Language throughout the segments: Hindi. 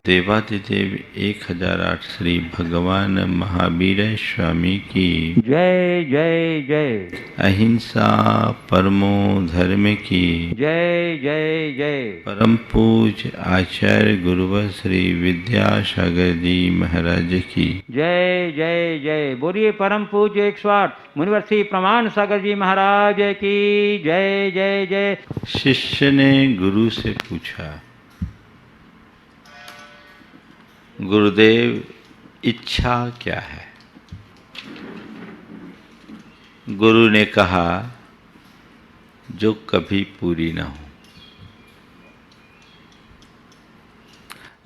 देवादिदेव 1008 श्री भगवान महावीर स्वामी की जय जय जय। अहिंसा परमो धर्म की जय जय जय। परम पूज्य आचार्य गुरुवर श्री विद्यासागर जी महाराज की जय जय जय। बोलिए परम पूज्य 108 मुनिवर श्री प्रमाण सागर जी महाराज की जय जय जय। शिष्य ने गुरु से पूछा, गुरुदेव इच्छा क्या है? गुरु ने कहा, जो कभी पूरी न हो।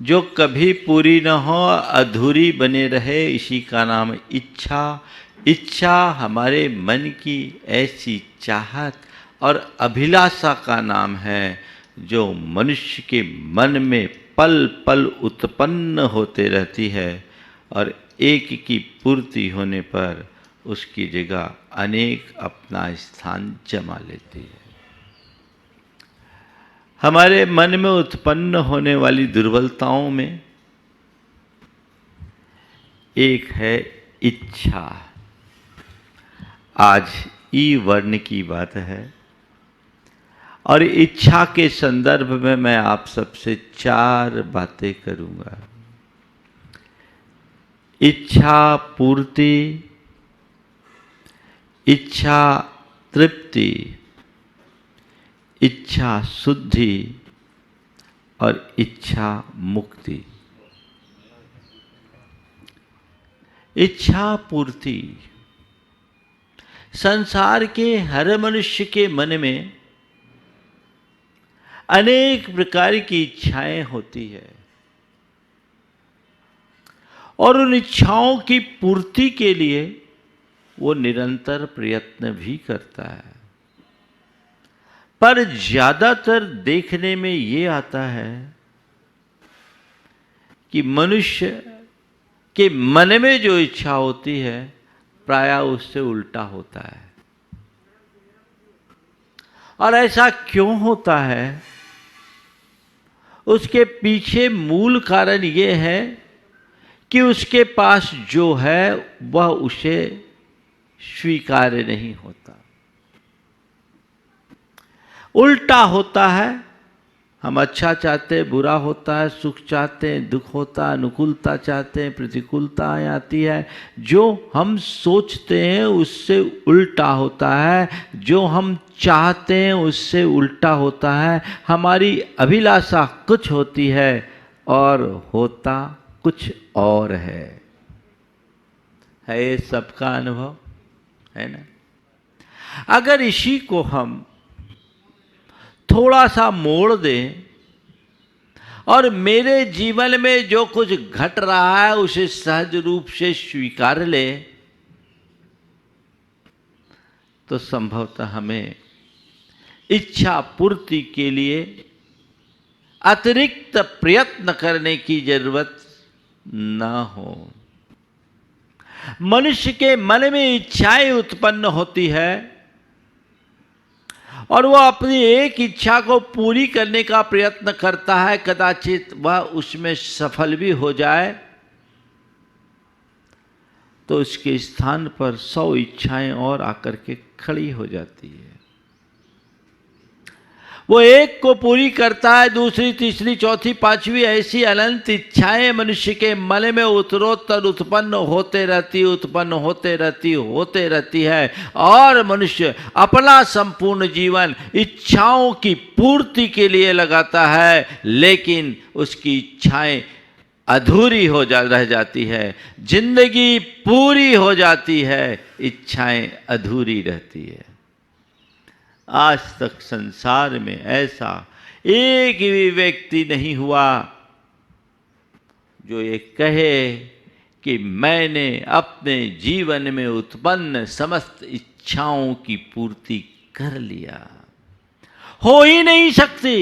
जो कभी पूरी न हो, अधूरी बने रहे, इसी का नाम इच्छा। इच्छा हमारे मन की ऐसी चाहत और अभिलाषा का नाम है जो मनुष्य के मन में पल पल उत्पन्न होते रहती है और एक की पूर्ति होने पर उसकी जगह अनेक अपना स्थान जमा लेती है। हमारे मन में उत्पन्न होने वाली दुर्बलताओं में एक है इच्छा। आज ई वर्ण की बात है और इच्छा के संदर्भ में मैं आप सबसे 4 बातें करूंगा। इच्छा पूर्ति, इच्छा तृप्ति, इच्छा शुद्धि और इच्छा मुक्ति। इच्छा पूर्ति, संसार के हर मनुष्य के मन में अनेक प्रकार की इच्छाएं होती है और उन इच्छाओं की पूर्ति के लिए वो निरंतर प्रयत्न भी करता है। पर ज्यादातर देखने में ये आता है कि मनुष्य के मन में जो इच्छा होती है प्रायः उससे उल्टा होता है। और ऐसा क्यों होता है? उसके पीछे मूल कारण ये है कि उसके पास जो है वह उसे स्वीकार्य नहीं होता। उल्टा होता है, हम अच्छा चाहते हैं, बुरा होता है, सुख चाहते हैं, दुख होता है, अनुकूलता चाहते हैं, प्रतिकूलता आती है। जो हम सोचते हैं उससे उल्टा होता है, जो हम चाहते हैं उससे उल्टा होता है। हमारी अभिलाषा कुछ होती है और होता कुछ और है ये सबका अनुभव है ना। अगर इसी को हम थोड़ा सा मोड़ दें और मेरे जीवन में जो कुछ घट रहा है उसे सहज रूप से स्वीकार लें तो संभवतः हमें इच्छा पूर्ति के लिए अतिरिक्त प्रयत्न करने की जरूरत न हो। मनुष्य के मन में इच्छाएं उत्पन्न होती है और वह अपनी एक इच्छा को पूरी करने का प्रयत्न करता है। कदाचित वह उसमें सफल भी हो जाए तो उसके स्थान पर 100 इच्छाएं और आकर के खड़ी हो जाती है। वो एक को पूरी करता है, दूसरी, तीसरी, चौथी, पांचवी ऐसी अनंत इच्छाएं मनुष्य के मन में उत्तरोत्तर उत्पन्न होते रहती है और मनुष्य अपना संपूर्ण जीवन इच्छाओं की पूर्ति के लिए लगाता है, लेकिन उसकी इच्छाएं अधूरी रह जाती है। जिंदगी पूरी हो जाती है, इच्छाएं अधूरी रहती है। आज तक संसार में ऐसा एक भी व्यक्ति नहीं हुआ जो ये कहे कि मैंने अपने जीवन में उत्पन्न समस्त इच्छाओं की पूर्ति कर लिया। हो ही नहीं सकती।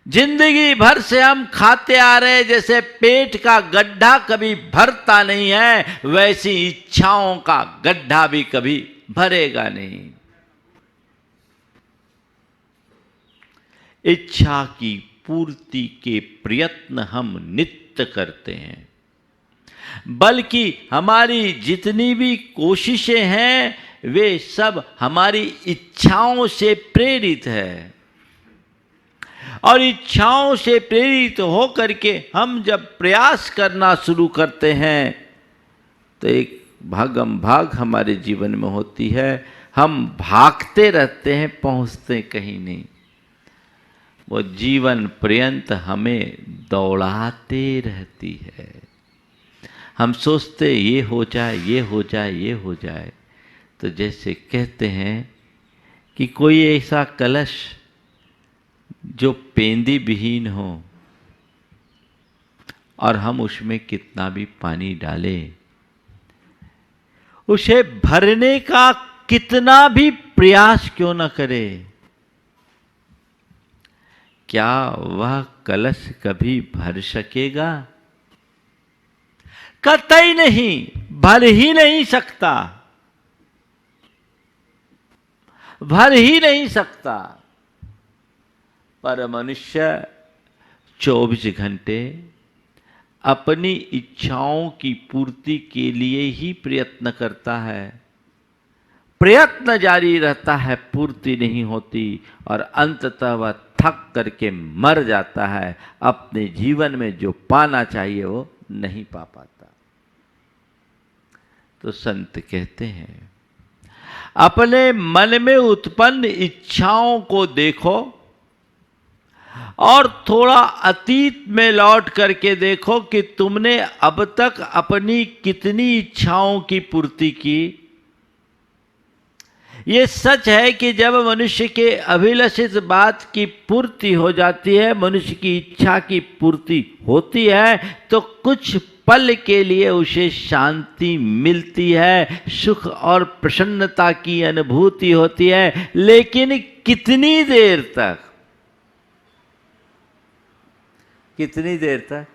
जिंदगी भर से हम खाते आ रहे, जैसे पेट का गड्ढा कभी भरता नहीं है, वैसी इच्छाओं का गड्ढा भी कभी भरेगा नहीं। इच्छा की पूर्ति के प्रयत्न हम नित्य करते हैं, बल्कि हमारी जितनी भी कोशिशें हैं वे सब हमारी इच्छाओं से प्रेरित है। और इच्छाओं से प्रेरित हो करके हम जब प्रयास करना शुरू करते हैं तो एक भागम भाग हमारे जीवन में होती है। हम भागते रहते हैं, पहुंचते कहीं नहीं। वो जीवन पर्यंत हमें दौड़ाते रहती है। हम सोचते ये हो जाए, ये हो जाए, ये हो जाए। तो जैसे कहते हैं कि कोई ऐसा कलश जो पेंदी विहीन हो और हम उसमें कितना भी पानी डालें, उसे भरने का कितना भी प्रयास क्यों न करे, क्या वह कलश कभी भर सकेगा? कतई नहीं, भर ही नहीं सकता, भर ही नहीं सकता। पर मनुष्य 24 घंटे अपनी इच्छाओं की पूर्ति के लिए ही प्रयत्न करता है। प्रयत्न जारी रहता है, पूर्ति नहीं होती और अंततः वह थक करके मर जाता है। अपने जीवन में जो पाना चाहिए वो नहीं पा पाता। तो संत कहते हैं अपने मन में उत्पन्न इच्छाओं को देखो और थोड़ा अतीत में लौट करके देखो कि तुमने अब तक अपनी कितनी इच्छाओं की पूर्ति की। ये सच है कि जब मनुष्य के अभिलषित बात की पूर्ति हो जाती है, मनुष्य की इच्छा की पूर्ति होती है, तो कुछ पल के लिए उसे शांति मिलती है, सुख और प्रसन्नता की अनुभूति होती है। लेकिन कितनी देर तक, कितनी देर तक?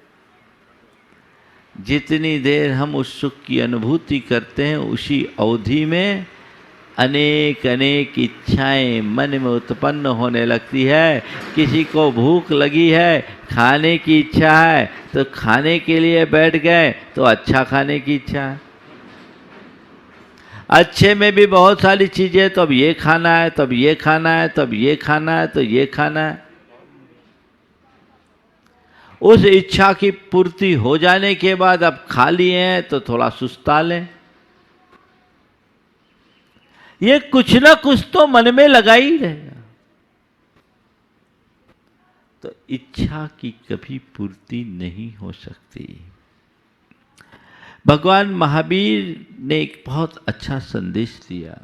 जितनी देर हम उस सुख की अनुभूति करते हैं, उसी अवधि में अनेक अनेक इच्छाएं मन में उत्पन्न होने लगती है। किसी को भूख लगी है, खाने की इच्छा है, तो खाने के लिए बैठ गए तो अच्छा खाने की इच्छा है। अच्छे में भी बहुत सारी चीजें, तो अब ये खाना है, तब ये खाना है, तब ये खाना है, तो ये खाना है। उस इच्छा की पूर्ति हो जाने के बाद अब खा लिए हैं तो थोड़ा सुस्ता लें। ये कुछ ना कुछ तो मन में लगा ही रहेगा। तो इच्छा की कभी पूर्ति नहीं हो सकती। भगवान महावीर ने एक बहुत अच्छा संदेश दिया।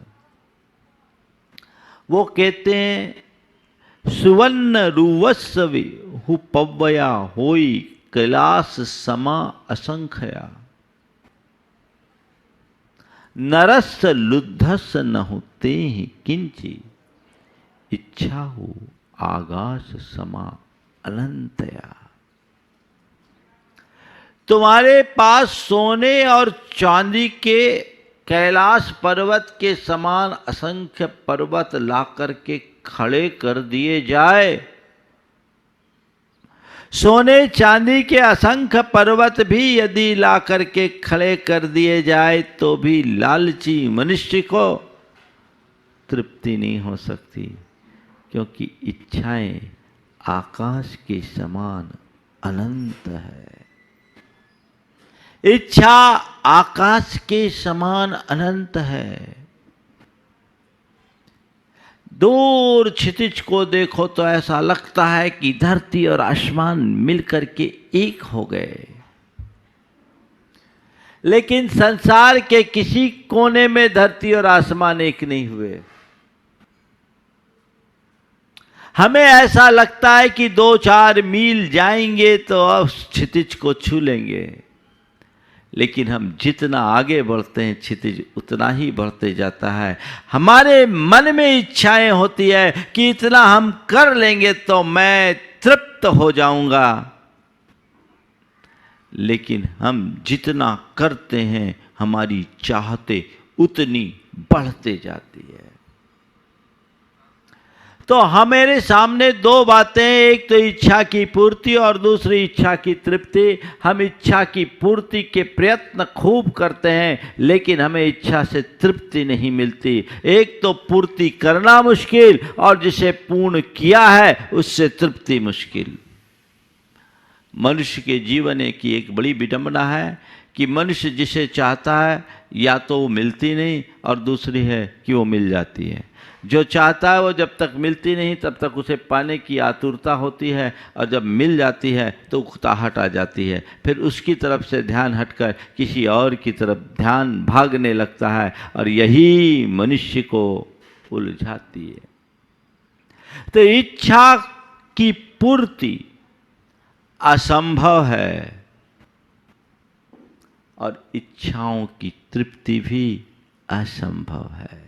वो कहते हैं सुवर्ण रुवस्व हु पव्वया होई कैलास समा असंख्या, नरस लुद्धस नहुते ही किंची, इच्छा हो आकाश समा अनंतया। तुम्हारे पास सोने और चांदी के कैलाश पर्वत के समान असंख्य पर्वत ला करके खड़े कर दिए जाए, सोने चांदी के असंख्य पर्वत भी यदि ला करके खड़े कर दिए जाए तो भी लालची मनुष्य को तृप्ति नहीं हो सकती, क्योंकि इच्छाएं आकाश के समान अनंत है। इच्छा आकाश के समान अनंत है। दूर क्षितिज को देखो तो ऐसा लगता है कि धरती और आसमान मिलकर के एक हो गए, लेकिन संसार के किसी कोने में धरती और आसमान एक नहीं हुए। हमें ऐसा लगता है कि 2-4 मील जाएंगे तो अब क्षितिज को छू लेंगे, लेकिन हम जितना आगे बढ़ते हैं क्षितिज उतना ही बढ़ते जाता है। हमारे मन में इच्छाएं होती है कि इतना हम कर लेंगे तो मैं तृप्त हो जाऊंगा, लेकिन हम जितना करते हैं हमारी चाहते उतनी बढ़ते जाती है। तो हमारे सामने दो बातें, एक तो इच्छा की पूर्ति और दूसरी इच्छा की तृप्ति। हम इच्छा की पूर्ति के प्रयत्न खूब करते हैं, लेकिन हमें इच्छा से तृप्ति नहीं मिलती। एक तो पूर्ति करना मुश्किल, और जिसे पूर्ण किया है उससे तृप्ति मुश्किल। मनुष्य के जीवन की एक बड़ी विडंबना है कि मनुष्य जिसे चाहता है या तो वो मिलती नहीं, और दूसरी है कि वो मिल जाती है। जो चाहता है वो जब तक मिलती नहीं तब तक उसे पाने की आतुरता होती है, और जब मिल जाती है तो उकताहट आ जाती है। फिर उसकी तरफ से ध्यान हटकर किसी और की तरफ ध्यान भागने लगता है, और यही मनुष्य को उलझाती है। तो इच्छा की पूर्ति असंभव है, और इच्छाओं की तृप्ति भी असंभव है।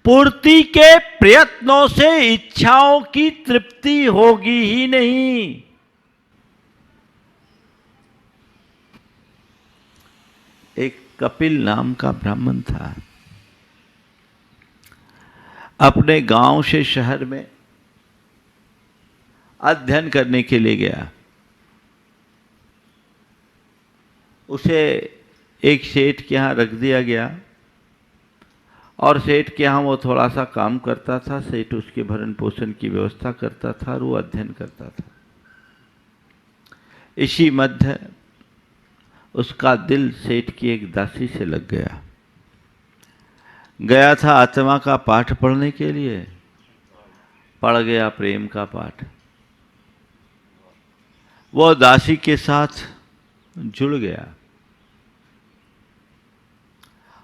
पूर्ति के प्रयत्नों से इच्छाओं की तृप्ति होगी ही नहीं। एक कपिल नाम का ब्राह्मण था, अपने गांव से शहर में अध्ययन करने के लिए गया। उसे एक सेठ के यहाँ रख दिया गया, और सेठ के यहाँ वो थोड़ा सा काम करता था। सेठ उसके भरण पोषण की व्यवस्था करता था और वो अध्ययन करता था। इसी मध्य उसका दिल सेठ की एक दासी से लग गया। गया था आत्मा का पाठ पढ़ने के लिए, पढ़ गया प्रेम का पाठ। वो दासी के साथ जुड़ गया,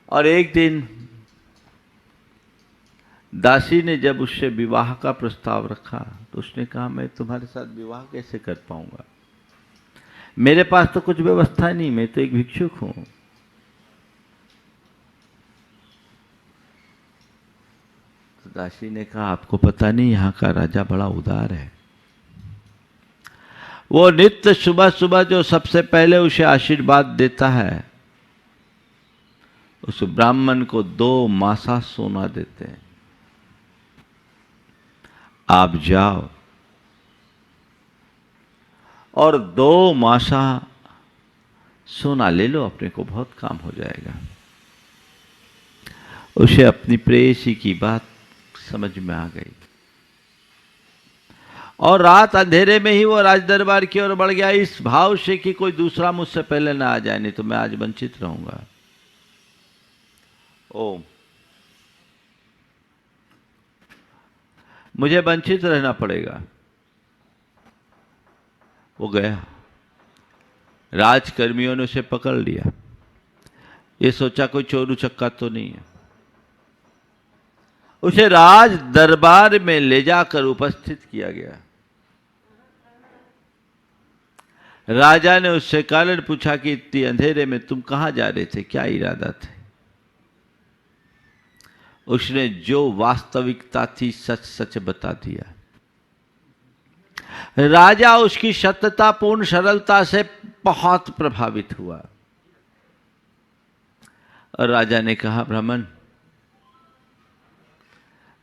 और एक दिन दासी ने जब उससे विवाह का प्रस्ताव रखा तो उसने कहा, मैं तुम्हारे साथ विवाह कैसे कर पाऊंगा, मेरे पास तो कुछ व्यवस्था नहीं, मैं तो एक भिक्षुक हूं। तो दासी ने कहा, आपको पता नहीं यहाँ का राजा बड़ा उदार है। वो नित्य सुबह सुबह जो सबसे पहले उसे आशीर्वाद देता है, उस ब्राह्मण को 2 मासा सोना देते हैं। आप जाओ और 2 मासा सोना ले लो, अपने को बहुत काम हो जाएगा। उसे अपनी प्रेयसी की बात समझ में आ गई, और रात अंधेरे में ही वो राजदरबार की ओर बढ़ गया, इस भाव से कि कोई दूसरा मुझसे पहले ना आ जाए, नहीं तो मैं आज वंचित रहूंगा। ओम, मुझे वंचित रहना पड़ेगा। वो गया, राजकर्मियों ने उसे पकड़ लिया। ये सोचा कोई चोर उचक्का तो नहीं है। उसे राज दरबार में ले जाकर उपस्थित किया गया। राजा ने उससे कारण पूछा कि इतनी अंधेरे में तुम कहां जा रहे थे, क्या इरादा थे? उसने जो वास्तविकता थी सच सच बता दिया। राजा उसकी सत्यतापूर्ण सरलता से बहुत प्रभावित हुआ, और राजा ने कहा, ब्राह्मण,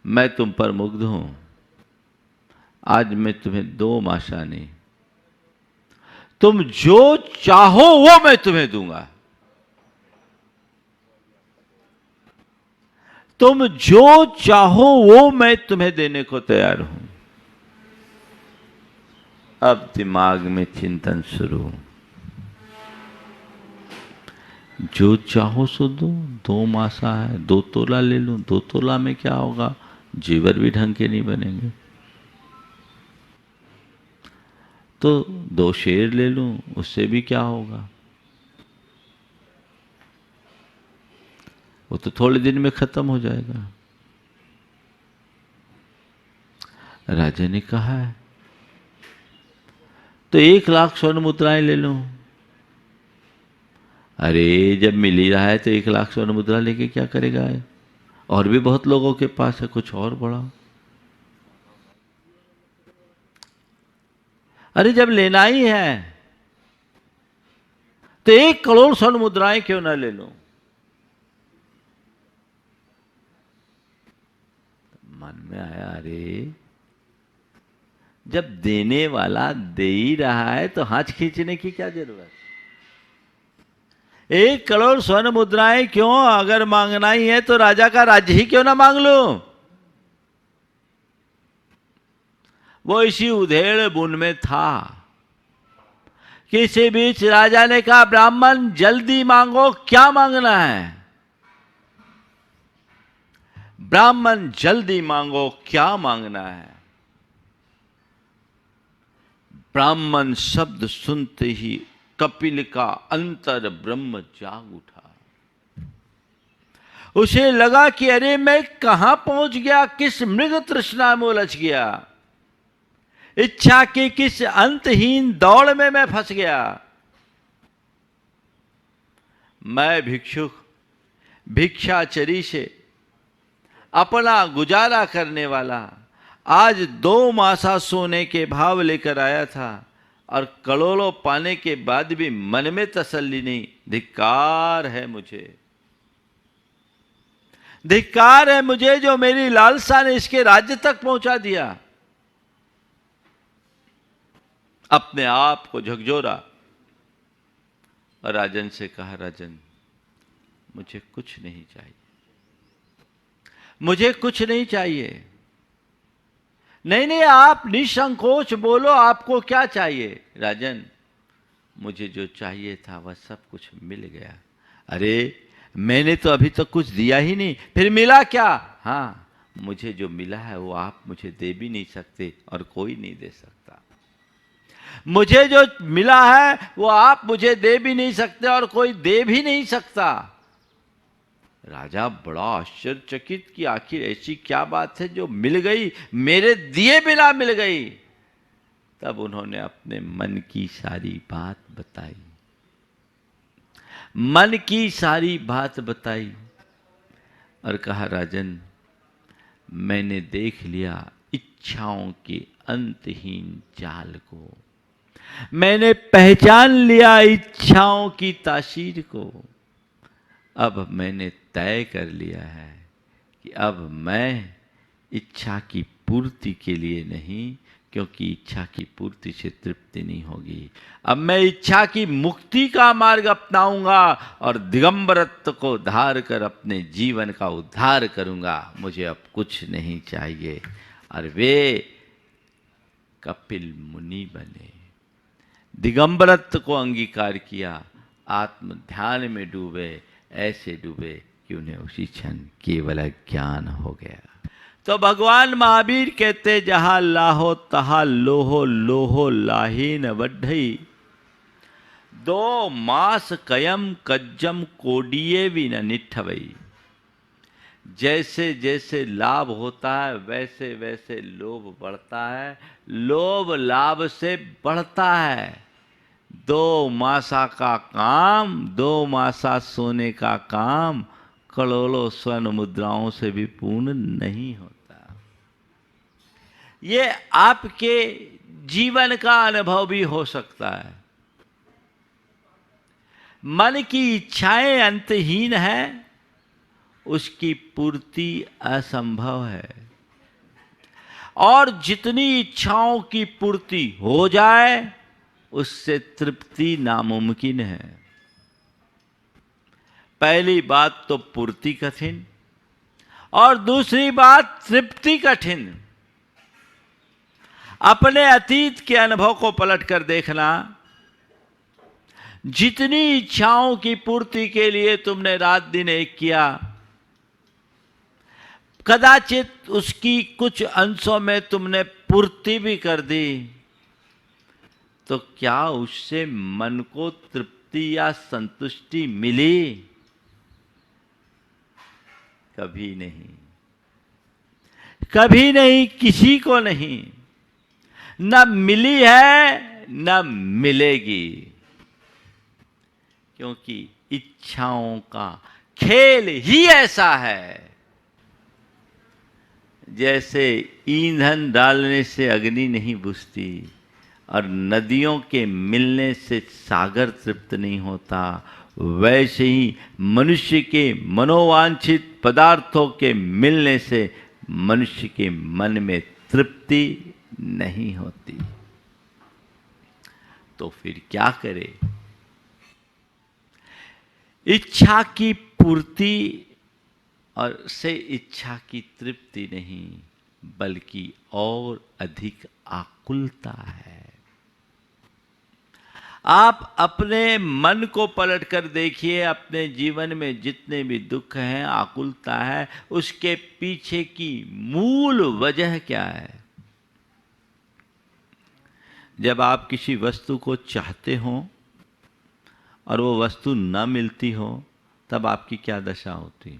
मैं तुम पर मुग्ध हूं। आज मैं तुम्हें 2 मासा नहीं, तुम जो चाहो वो मैं तुम्हें दूंगा। तुम जो चाहो वो मैं तुम्हें देने को तैयार हूं। अब दिमाग में चिंतन शुरू, जो चाहो सो दो, 2 मासा है, 2 तोला ले लूं, 2 तोला में क्या होगा, जेवर भी ढंग के नहीं बनेंगे। तो 2 शेर ले लूं, उससे भी क्या होगा, वो तो थोड़े दिन में खत्म हो जाएगा। राजा ने कहा है तो 1 लाख स्वर्ण मुद्राएं ले लूं। अरे जब मिल ही रहा है तो 1 लाख स्वर्ण मुद्रा लेके क्या करेगा? और भी बहुत लोगों के पास है, कुछ और बढ़ाओ। अरे जब लेना ही है तो 1 करोड़ स्वर्ण मुद्राएं क्यों ना ले लो? मन में आया, अरे जब देने वाला दे ही रहा है तो हाथ खींचने की क्या जरूरत? 1 करोड़ स्वर्ण मुद्राएं क्यों, अगर मांगना ही है तो राजा का राज्य ही क्यों ना मांग लो। वो इसी उधेड़ बुन में था। किसी बीच राजा ने कहा, ब्राह्मण जल्दी मांगो, क्या मांगना है? ब्राह्मण जल्दी मांगो, क्या मांगना है? ब्राह्मण शब्द सुनते ही कपिल का अंतर ब्रह्म जाग उठा। उसे लगा कि अरे मैं कहां पहुंच गया, किस मृग तृष्णा में उलझ गया, इच्छा की किस अंतहीन दौड़ में मैं फंस गया। मैं भिक्षुक भिक्षाचरी से अपना गुजारा करने वाला आज 2 मासा सोने के भाव लेकर आया था और करोड़ों पाने के बाद भी मन में तसल्ली नहीं। धिक्कार है मुझे, धिक्कार है मुझे जो मेरी लालसा ने इसके राज्य तक पहुंचा दिया। अपने आप को झकझोरा और राजन से कहा, राजन मुझे कुछ नहीं चाहिए, मुझे कुछ नहीं चाहिए। नहीं नहीं, आप निसंकोच बोलो, आपको क्या चाहिए? राजन मुझे जो चाहिए था वह सब कुछ मिल गया। अरे मैंने तो अभी तक कुछ दिया ही नहीं, फिर मिला क्या? हाँ, मुझे जो मिला है वो आप मुझे दे भी नहीं सकते और कोई नहीं दे सकता। मुझे जो मिला है वो आप मुझे दे भी नहीं सकते और कोई दे भी नहीं सकता। राजा बड़ा आश्चर्यचकित कि आखिर ऐसी क्या बात है जो मिल गई, मेरे दिए बिना मिल गई। तब उन्होंने अपने मन की सारी बात बताई, मन की सारी बात बताई और कहा, राजन मैंने देख लिया इच्छाओं के अंतहीन जाल को, मैंने पहचान लिया इच्छाओं की तासीर को। अब मैंने तय कर लिया है कि अब मैं इच्छा की पूर्ति के लिए नहीं, क्योंकि इच्छा की पूर्ति से तृप्ति नहीं होगी। अब मैं इच्छा की मुक्ति का मार्ग अपनाऊंगा और दिगंबरत्व को धार कर अपने जीवन का उद्धार करूंगा। मुझे अब कुछ नहीं चाहिए। और वे कपिल मुनि बने, दिगंबरत्व को अंगीकार किया, आत्म ध्यान में डूबे, ऐसे डूबे कि उन्हें उसी क्षण केवल ज्ञान हो गया। तो भगवान महावीर कहते, जहां लाहो तहा लोहो, लोहो लाहीन वड्ढई, 2 मास कयम कज्जम कोडिये भी न निठवई। जैसे जैसे लाभ होता है वैसे वैसे लोभ बढ़ता है, लोभ लाभ से बढ़ता है। 2 मासा का काम, 2 मासा सोने का काम करोड़ों स्वर्ण मुद्राओं से भी पूर्ण नहीं होता। ये आपके जीवन का अनुभव भी हो सकता है। मन की इच्छाएं अंतहीन है, उसकी पूर्ति असंभव है, और जितनी इच्छाओं की पूर्ति हो जाए उससे तृप्ति नामुमकिन है। पहली बात तो पूर्ति कठिन, और दूसरी बात तृप्ति कठिन। अपने अतीत के अनुभव को पलट कर देखना, जितनी इच्छाओं की पूर्ति के लिए तुमने रात दिन एक किया, कदाचित उसकी कुछ अंशों में तुमने पूर्ति भी कर दी, तो क्या उससे मन को तृप्ति या संतुष्टि मिली? कभी नहीं, कभी नहीं, किसी को नहीं। न मिली है न मिलेगी, क्योंकि इच्छाओं का खेल ही ऐसा है। जैसे ईंधन डालने से अग्नि नहीं बुझती और नदियों के मिलने से सागर तृप्त नहीं होता, वैसे ही मनुष्य के मनोवांछित पदार्थों के मिलने से मनुष्य के मन में तृप्ति नहीं होती। तो फिर क्या करे? इच्छा की पूर्ति और से इच्छा की तृप्ति नहीं, बल्कि और अधिक आकुलता है। आप अपने मन को पलट कर देखिए, अपने जीवन में जितने भी दुख हैं, आकुलता है, उसके पीछे की मूल वजह क्या है? जब आप किसी वस्तु को चाहते हो और वो वस्तु न मिलती हो, तब आपकी क्या दशा होती?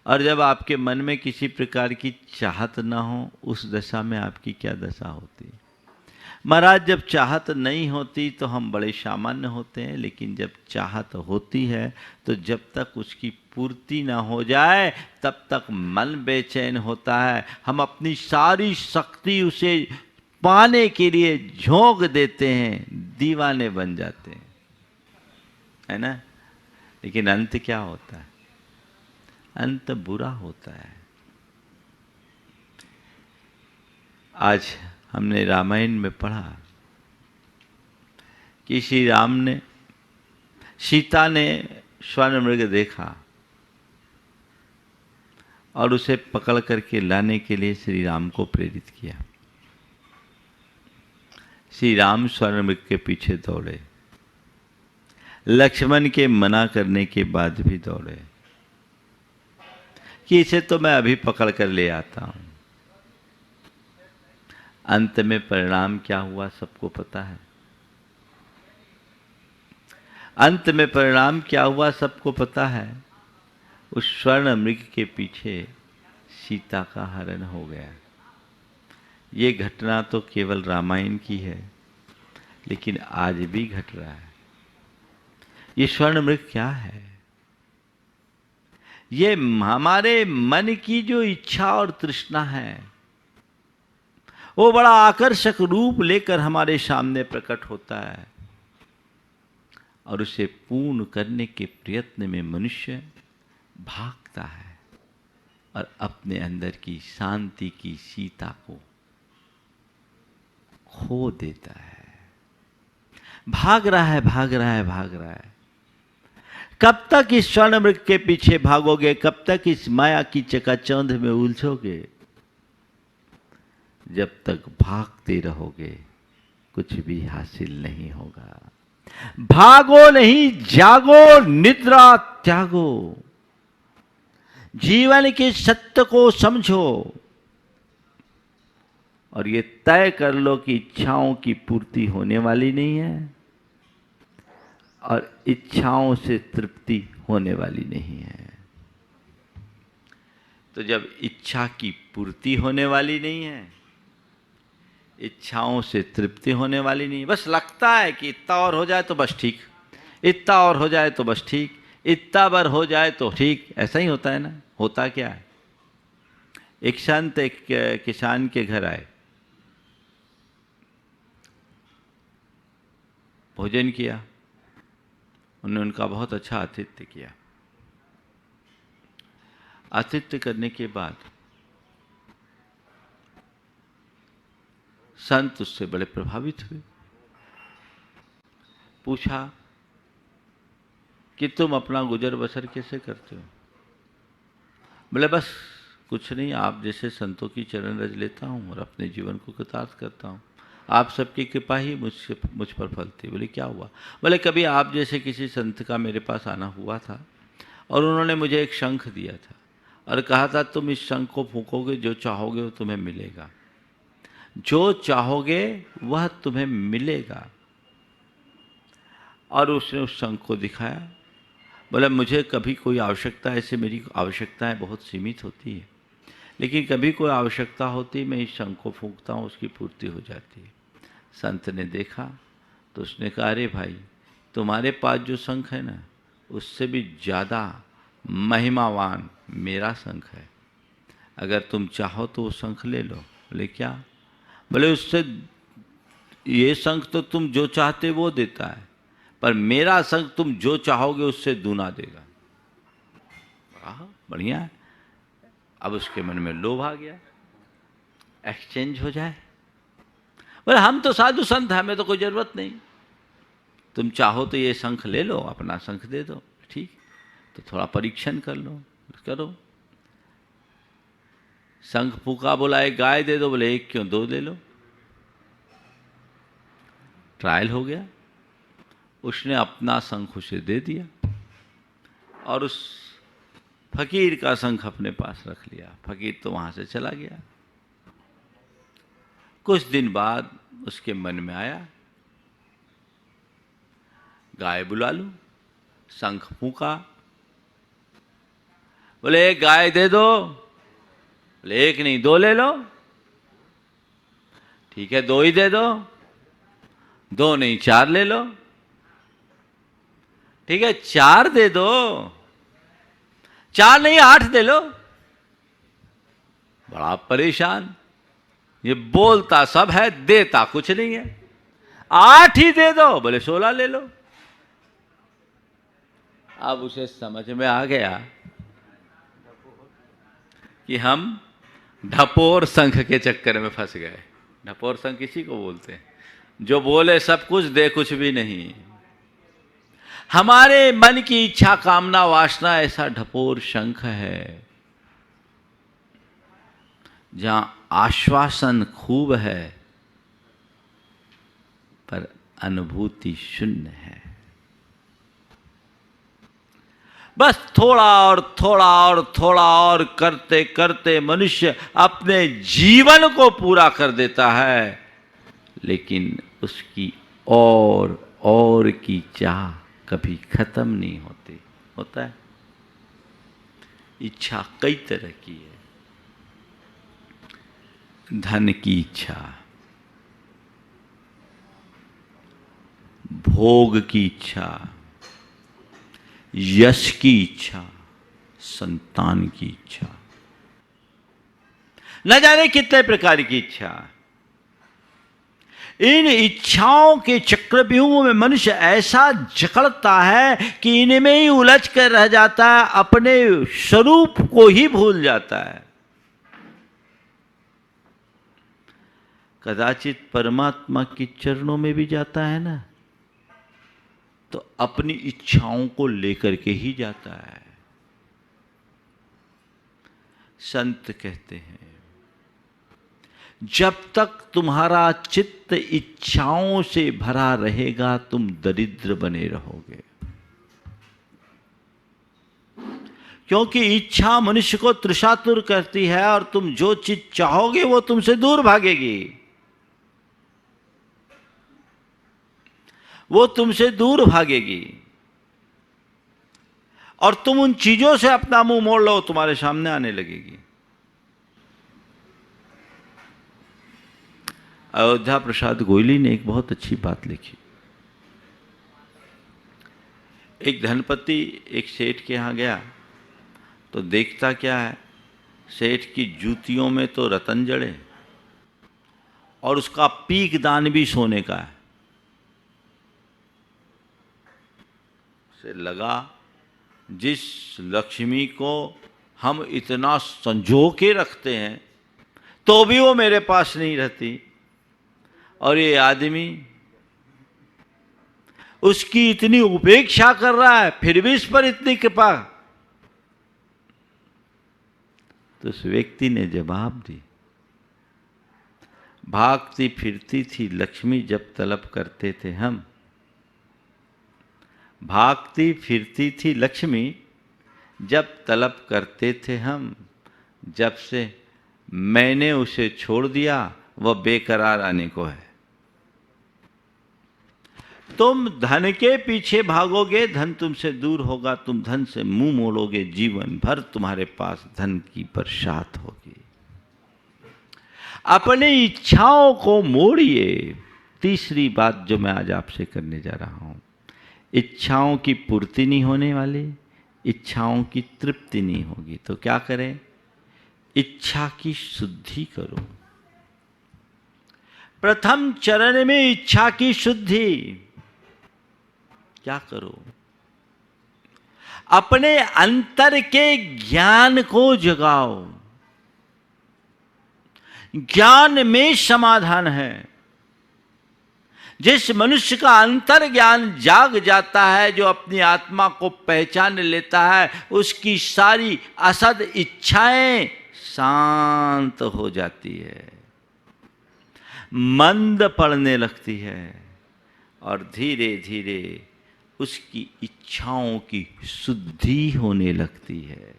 और जब आपके मन में किसी प्रकार की चाहत न हो, उस दशा में आपकी क्या दशा होती? महाराज, जब चाहत नहीं होती तो हम बड़े सामान्य होते हैं, लेकिन जब चाहत होती है तो जब तक उसकी पूर्ति ना हो जाए तब तक मन बेचैन होता है। हम अपनी सारी शक्ति उसे पाने के लिए झोंक देते हैं, दीवाने बन जाते हैं, है ना? लेकिन अंत क्या होता है? अंत बुरा होता है। आज हमने रामायण में पढ़ा कि श्री राम ने, सीता ने स्वर्ण मृग देखा और उसे पकड़ करके लाने के लिए श्री राम को प्रेरित किया। श्री राम स्वर्ण मृग के पीछे दौड़े, लक्ष्मण के मना करने के बाद भी दौड़े कि इसे तो मैं अभी पकड़ कर ले आता हूं। अंत में परिणाम क्या हुआ सबको पता है। अंत में परिणाम क्या हुआ सबको पता है। उस स्वर्ण मृग के पीछे सीता का हरण हो गया। ये घटना तो केवल रामायण की है, लेकिन आज भी घट रहा है। ये स्वर्ण मृग क्या है? ये हमारे मन की जो इच्छा और तृष्णा है, वो बड़ा आकर्षक रूप लेकर हमारे सामने प्रकट होता है और उसे पूर्ण करने के प्रयत्न में मनुष्य भागता है और अपने अंदर की शांति की सीता को खो देता है। भाग रहा है, भाग रहा है, भाग रहा है। कब तक इस स्वर्ण मृग के पीछे भागोगे? कब तक इस माया की चकाचौंध में उलझोगे? जब तक भागते रहोगे कुछ भी हासिल नहीं होगा। भागो नहीं, जागो, निद्रा त्यागो, जीवन के सत्य को समझो और ये तय कर लो कि इच्छाओं की पूर्ति होने वाली नहीं है और इच्छाओं से तृप्ति होने वाली नहीं है। तो जब इच्छा की पूर्ति होने वाली नहीं है, इच्छाओं से तृप्ति होने वाली नहीं, बस लगता है कि इतना और हो जाए तो बस ठीक, इतना और हो जाए तो बस ठीक, इतना बार हो जाए तो ठीक। ऐसा ही होता है ना। होता क्या है? एक संत एक किसान के घर आए, भोजन किया, उन्होंने उनका बहुत अच्छा आतिथ्य किया। आतिथ्य करने के बाद संत उससे बड़े प्रभावित हुए। पूछा कि तुम अपना गुजर बसर कैसे करते हो? बोले बस कुछ नहीं, आप जैसे संतों की चरण रज लेता हूँ और अपने जीवन को कृतार्थ करता हूँ। आप सबकी कृपा ही मुझ पर फलती। बोले क्या हुआ? बोले कभी आप जैसे किसी संत का मेरे पास आना हुआ था और उन्होंने मुझे एक शंख दिया था और कहा था तुम इस शंख को फूंकोगे, जो चाहोगे वो तुम्हें मिलेगा, जो चाहोगे वह तुम्हें मिलेगा। और उसने उस शंख को दिखाया। बोला मुझे कभी कोई आवश्यकता, ऐसे मेरी आवश्यकताएं बहुत सीमित होती है, लेकिन कभी कोई आवश्यकता होती मैं इस शंख को फूंकता हूँ, उसकी पूर्ति हो जाती है। संत ने देखा तो उसने कहा अरे भाई, तुम्हारे पास जो शंख है ना, उससे भी ज़्यादा महिमावान मेरा शंख है। अगर तुम चाहो तो वो शंख ले लो। बोले क्या? बोले उससे, ये शंख तो तुम जो चाहते वो देता है, पर मेरा शंख तुम जो चाहोगे उससे दूना देगा। बढ़िया है। अब उसके मन में लोभ आ गया, एक्सचेंज हो जाए। बोले हम तो साधु संत हैं, हमें तो कोई जरूरत नहीं, तुम चाहो तो ये शंख ले लो, अपना शंख दे दो, ठीक, तो थोड़ा परीक्षण कर लो, करो। शंख फूका, बोला एक गाय दे दो, बोले एक क्यों, दो ले लो। ट्रायल हो गया, उसने अपना शंख उसे दे दिया और उस फकीर का शंख अपने पास रख लिया। फकीर तो वहां से चला गया। कुछ दिन बाद उसके मन में आया, गाय बुला लूं, शंख फूका, बोले एक गाय दे दो, बोले एक नहीं दो ले लो, ठीक है दो ही दे दो, दो नहीं चार ले लो, ठीक है चार दे दो, चार नहीं 8 दे लो। बड़ा परेशान, ये बोलता सब है, देता कुछ नहीं है, 8 ही दे दो, बोले 16 ले लो। अब उसे समझ में आ गया कि हम ढपोर शंख के चक्कर में फंस गए। ढपोर शंख किसी को बोलते हैं, जो बोले सब कुछ दे कुछ भी नहीं। हमारे मन की इच्छा कामना वासना ऐसा ढपोर शंख है, जहां आश्वासन खूब है पर अनुभूति शून्य है। बस थोड़ा और थोड़ा और थोड़ा और करते करते मनुष्य अपने जीवन को पूरा कर देता है, लेकिन उसकी और की चाह कभी खत्म नहीं होती। होता है, इच्छा कई तरह की है। धन की इच्छा, भोग की इच्छा, यश की इच्छा, संतान की इच्छा, न जाने कितने प्रकार की इच्छा। इन इच्छाओं के चक्रव्यूह में मनुष्य ऐसा जकड़ता है कि इनमें ही उलझ कर रह जाता है, अपने स्वरूप को ही भूल जाता है। कदाचित परमात्मा के चरणों में भी जाता है ना, तो अपनी इच्छाओं को लेकर के ही जाता है। संत कहते हैं, जब तक तुम्हारा चित्त इच्छाओं से भरा रहेगा तुम दरिद्र बने रहोगे, क्योंकि इच्छा मनुष्य को तृषातुर करती है और तुम जो चीज चाहोगे वो तुमसे दूर भागेगी, वो तुमसे दूर भागेगी और तुम उन चीजों से अपना मुंह मोड़ लो, तुम्हारे सामने आने लगेगी। अयोध्या प्रसाद गोयली ने एक बहुत अच्छी बात लिखी। एक धनपति एक सेठ के यहाँ गया तो देखता क्या है, सेठ की जूतियों में तो रतन जड़े और उसका पीक दान भी सोने का है। से लगा, जिस लक्ष्मी को हम इतना संजो के रखते हैं तो भी वो मेरे पास नहीं रहती, और ये आदमी उसकी इतनी उपेक्षा कर रहा है फिर भी इस पर इतनी कृपा। तो उस व्यक्ति ने जवाब दी, भागती फिरती थी लक्ष्मी जब तलब करते थे हम, भागती फिरती थी लक्ष्मी जब तलब करते थे हम, जब से मैंने उसे छोड़ दिया वह बेकरार आने को है। तुम धन के पीछे भागोगे, धन तुमसे दूर होगा, तुम धन से मुंह मोड़ोगे, जीवन भर तुम्हारे पास धन की बरसात होगी। अपनी इच्छाओं को मोड़िए। तीसरी बात जो मैं आज आपसे करने जा रहा हूं, इच्छाओं की पूर्ति नहीं होने वाली, इच्छाओं की तृप्ति नहीं होगी, तो क्या करें? इच्छा की शुद्धि करो। प्रथम चरण में इच्छा की शुद्धि क्या करो? अपने अंतर के ज्ञान को जगाओ। ज्ञान में समाधान है। जिस मनुष्य का अंतर ज्ञान जाग जाता है, जो अपनी आत्मा को पहचान लेता है, उसकी सारी असद इच्छाएं शांत हो जाती है, मंद पड़ने लगती है और धीरे धीरे उसकी इच्छाओं की शुद्धि होने लगती है।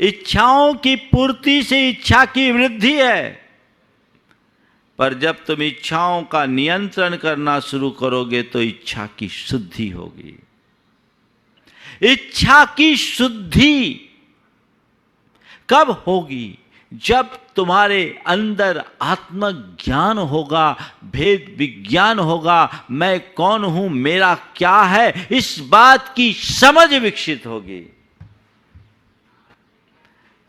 इच्छाओं की पूर्ति से इच्छा की वृद्धि है, पर जब तुम इच्छाओं का नियंत्रण करना शुरू करोगे तो इच्छा की शुद्धि होगी। इच्छा की शुद्धि कब होगी? जब तुम्हारे अंदर आत्मज्ञान होगा, भेद विज्ञान होगा, मैं कौन हूं, मेरा क्या है, इस बात की समझ विकसित होगी।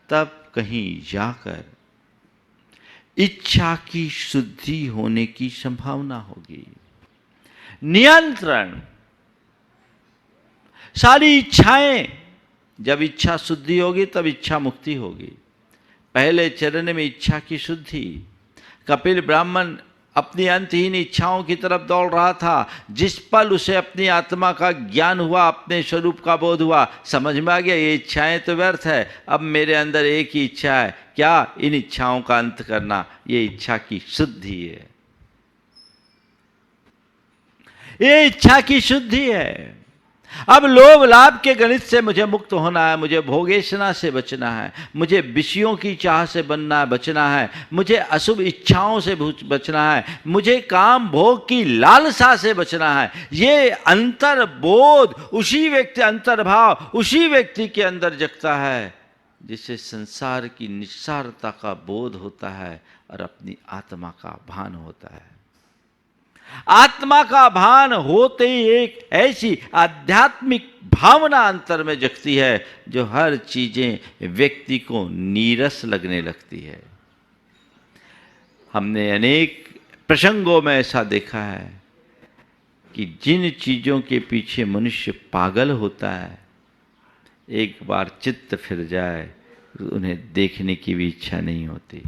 तब कहीं जाकर इच्छा की शुद्धि होने की संभावना होगी। नियंत्रण, सारी इच्छाएं, जब इच्छा शुद्धि होगी तब इच्छा मुक्ति होगी। पहले चरण में इच्छा की शुद्धि। कपिल ब्राह्मण अपनी अंतहीन इच्छाओं की तरफ दौड़ रहा था। जिस पल उसे अपनी आत्मा का ज्ञान हुआ, अपने स्वरूप का बोध हुआ, समझ में आ गया ये इच्छाएं तो व्यर्थ है, अब मेरे अंदर एक ही इच्छा है, क्या? इन इच्छाओं का अंत करना। ये इच्छा की शुद्धि है, ये इच्छा की शुद्धि है। अब लोभ लाभ के गणित से मुझे मुक्त होना है, मुझे भोगेशना से बचना है, मुझे विषयों की चाह से बचना है, मुझे अशुभ इच्छाओं से बचना है, मुझे काम भोग की लालसा से बचना है। ये अंतर्बोध उसी व्यक्ति, अंतर्भाव उसी व्यक्ति के अंदर जगता है जिसे संसार की निस्सारता का बोध होता है और अपनी आत्मा का भान होता है। आत्मा का भान होते ही एक ऐसी आध्यात्मिक भावना अंतर में जगती है जो हर चीजें व्यक्ति को नीरस लगने लगती है। हमने अनेक प्रसंगों में ऐसा देखा है कि जिन चीजों के पीछे मनुष्य पागल होता है, एक बार चित्त फिर जाए उन्हें देखने की भी इच्छा नहीं होती।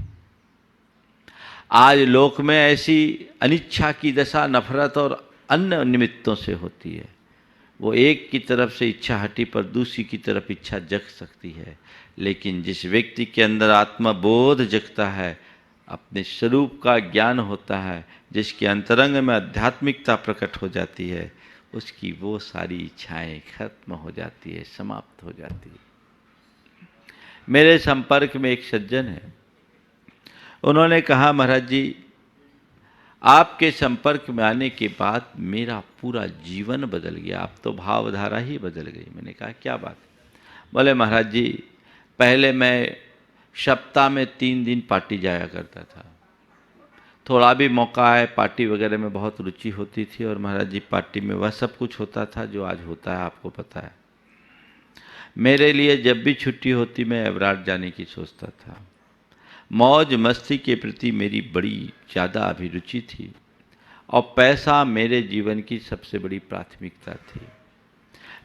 आज लोक में ऐसी अनिच्छा की दशा नफरत और अन्य निमित्तों से होती है। वो एक की तरफ से इच्छा हटी पर दूसरी की तरफ इच्छा जग सकती है, लेकिन जिस व्यक्ति के अंदर आत्मबोध जगता है, अपने स्वरूप का ज्ञान होता है, जिसके अंतरंग में आध्यात्मिकता प्रकट हो जाती है, उसकी वो सारी इच्छाएं खत्म हो जाती है, समाप्त हो जाती है। मेरे संपर्क में एक सज्जन है, उन्होंने कहा, महाराज जी आपके संपर्क में आने के बाद मेरा पूरा जीवन बदल गया, अब तो भावधारा ही बदल गई। मैंने कहा क्या बात? बोले महाराज जी पहले मैं सप्ताह में 3 दिन पार्टी जाया करता था, थोड़ा भी मौका आए पार्टी वगैरह में बहुत रुचि होती थी, और महाराज जी पार्टी में वह सब कुछ होता था जो आज होता है, आपको पता है। मेरे लिए जब भी छुट्टी होती मैं एवराट जाने की सोचता था। मौज मस्ती के प्रति मेरी बड़ी ज़्यादा अभिरुचि थी और पैसा मेरे जीवन की सबसे बड़ी प्राथमिकता थी।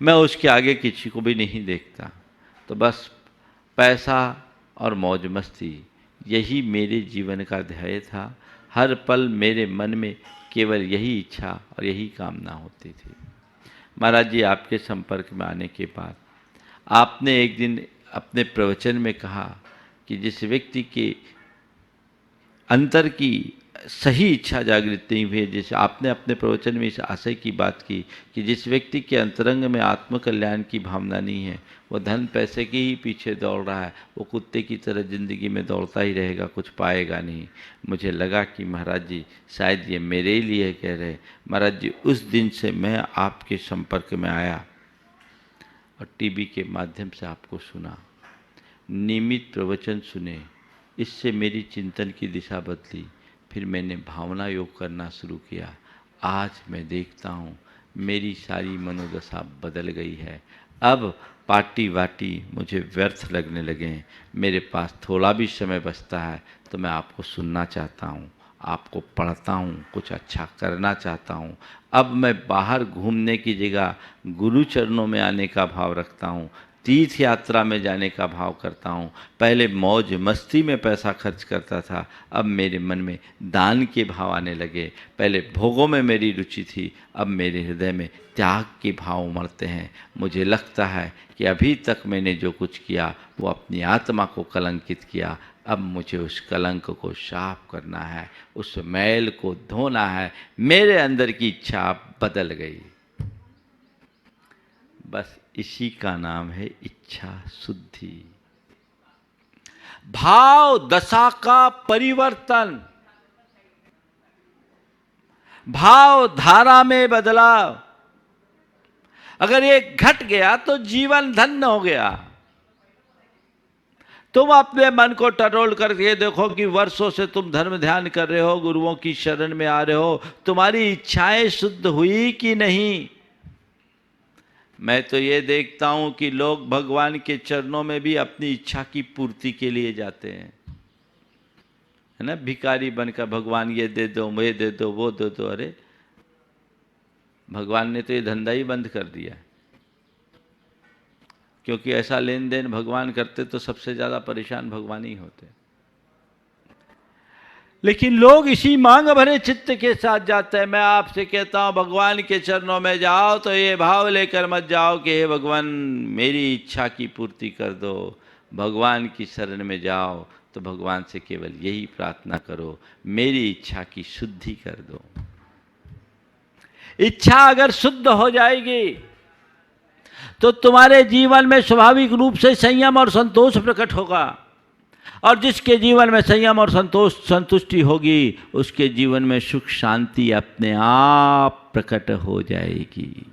मैं उसके आगे किसी को भी नहीं देखता, तो बस पैसा और मौज मस्ती यही मेरे जीवन का ध्येय था। हर पल मेरे मन में केवल यही इच्छा और यही कामना होती थी। महाराज जी आपके संपर्क में आने के बाद आपने एक दिन अपने प्रवचन में कहा कि जिस व्यक्ति के अंतर की सही इच्छा जागृत नहीं हुई, जैसे आपने अपने प्रवचन में इस आशय की बात की कि जिस व्यक्ति के अंतरंग में आत्मकल्याण की भावना नहीं है, वो धन पैसे के ही पीछे दौड़ रहा है, वो कुत्ते की तरह ज़िंदगी में दौड़ता ही रहेगा, कुछ पाएगा नहीं। मुझे लगा कि महाराज जी शायद ये मेरे लिए कह रहे। महाराज जी उस दिन से मैं आपके संपर्क में आया और टीवी के माध्यम से आपको सुना, नियमित प्रवचन सुने, इससे मेरी चिंतन की दिशा बदली। फिर मैंने भावना योग करना शुरू किया। आज मैं देखता हूँ मेरी सारी मनोदशा बदल गई है। अब पार्टी वाटी मुझे व्यर्थ लगने लगे हैं। मेरे पास थोड़ा भी समय बचता है तो मैं आपको सुनना चाहता हूँ, आपको पढ़ता हूँ, कुछ अच्छा करना चाहता हूँ। अब मैं बाहर घूमने की जगह गुरु चरणों में आने का भाव रखता हूँ। तीर्थ यात्रा में जाने का भाव करता हूँ। पहले मौज मस्ती में पैसा खर्च करता था, अब मेरे मन में दान के भाव आने लगे। पहले भोगों में मेरी रुचि थी, अब मेरे हृदय में त्याग के भाव उमड़ते हैं। मुझे लगता है कि अभी तक मैंने जो कुछ किया वो अपनी आत्मा को कलंकित किया। अब मुझे उस कलंक को साफ करना है, उस मैल को धोना है। मेरे अंदर की इच्छा बदल गई। बस इसी का नाम है इच्छा शुद्धि। भाव दशा का परिवर्तन, भाव धारा में बदलाव। अगर ये घट गया तो जीवन धन्य हो गया। तुम अपने मन को टटोल करके देखो कि वर्षों से तुम धर्म ध्यान कर रहे हो, गुरुओं की शरण में आ रहे हो, तुम्हारी इच्छाएं शुद्ध हुई कि नहीं? मैं तो ये देखता हूं कि लोग भगवान के चरणों में भी अपनी इच्छा की पूर्ति के लिए जाते हैं, है ना। भिखारी बनकर भगवान ये दे दो, ये दे दो, वो दे दो। अरे भगवान ने तो ये धंधा ही बंद कर दिया, क्योंकि ऐसा लेन देन भगवान करते तो सबसे ज़्यादा परेशान भगवान ही होते। लेकिन लोग इसी मांग भरे चित्त के साथ जाते हैं। मैं आपसे कहता हूँ, भगवान के चरणों में जाओ तो ये भाव लेकर मत जाओ कि हे भगवान मेरी इच्छा की पूर्ति कर दो। भगवान की शरण में जाओ तो भगवान से केवल यही प्रार्थना करो, मेरी इच्छा की शुद्धि कर दो। इच्छा अगर शुद्ध हो जाएगी तो तुम्हारे जीवन में स्वाभाविक रूप से संयम और संतोष प्रकट होगा, और जिसके जीवन में संयम और संतुष्टि होगी उसके जीवन में सुख शांति अपने आप प्रकट हो जाएगी।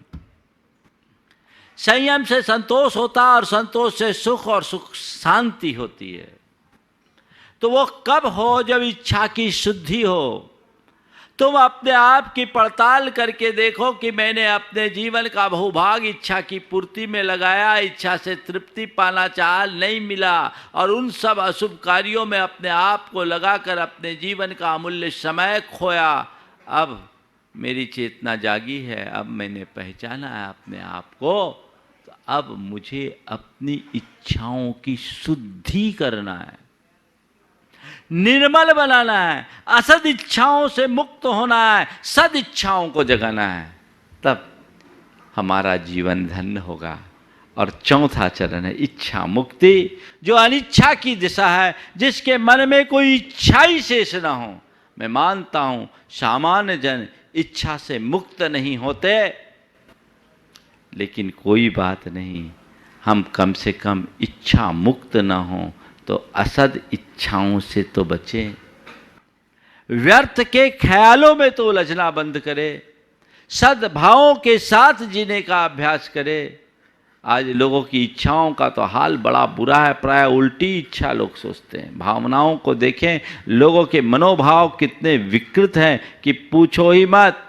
संयम से संतोष होता और संतोष से सुख और सुख शांति होती है। तो वो कब हो? जब इच्छा की शुद्धि हो। तुम अपने आप की पड़ताल करके देखो कि मैंने अपने जीवन का बहुभाग इच्छा की पूर्ति में लगाया, इच्छा से तृप्ति पाना चाहा, नहीं मिला, और उन सब अशुभ कार्यों में अपने आप को लगाकर अपने जीवन का अमूल्य समय खोया। अब मेरी चेतना जागी है, अब मैंने पहचाना है अपने आप को, तो अब मुझे अपनी इच्छाओं की शुद्धि करना है, निर्मल बनाना है, असद इच्छाओं से मुक्त होना है, सद इच्छाओं को जगाना है। तब हमारा जीवन धन्य होगा। और चौथा चरण है इच्छा मुक्ति, जो अनिच्छा की दिशा है, जिसके मन में कोई इच्छा ही शेष ना हो। मैं मानता हूं सामान्य जन इच्छा से मुक्त नहीं होते, लेकिन कोई बात नहीं, हम कम से कम इच्छा मुक्त ना हो तो असद इच्छाओं से तो बचें, व्यर्थ के ख्यालों में तो उलझना बंद करे, सद्भावों के साथ जीने का अभ्यास करे। आज लोगों की इच्छाओं का तो हाल बड़ा बुरा है, प्राय उल्टी इच्छा लोग सोचते हैं। भावनाओं को देखें, लोगों के मनोभाव कितने विकृत हैं कि पूछो ही मत।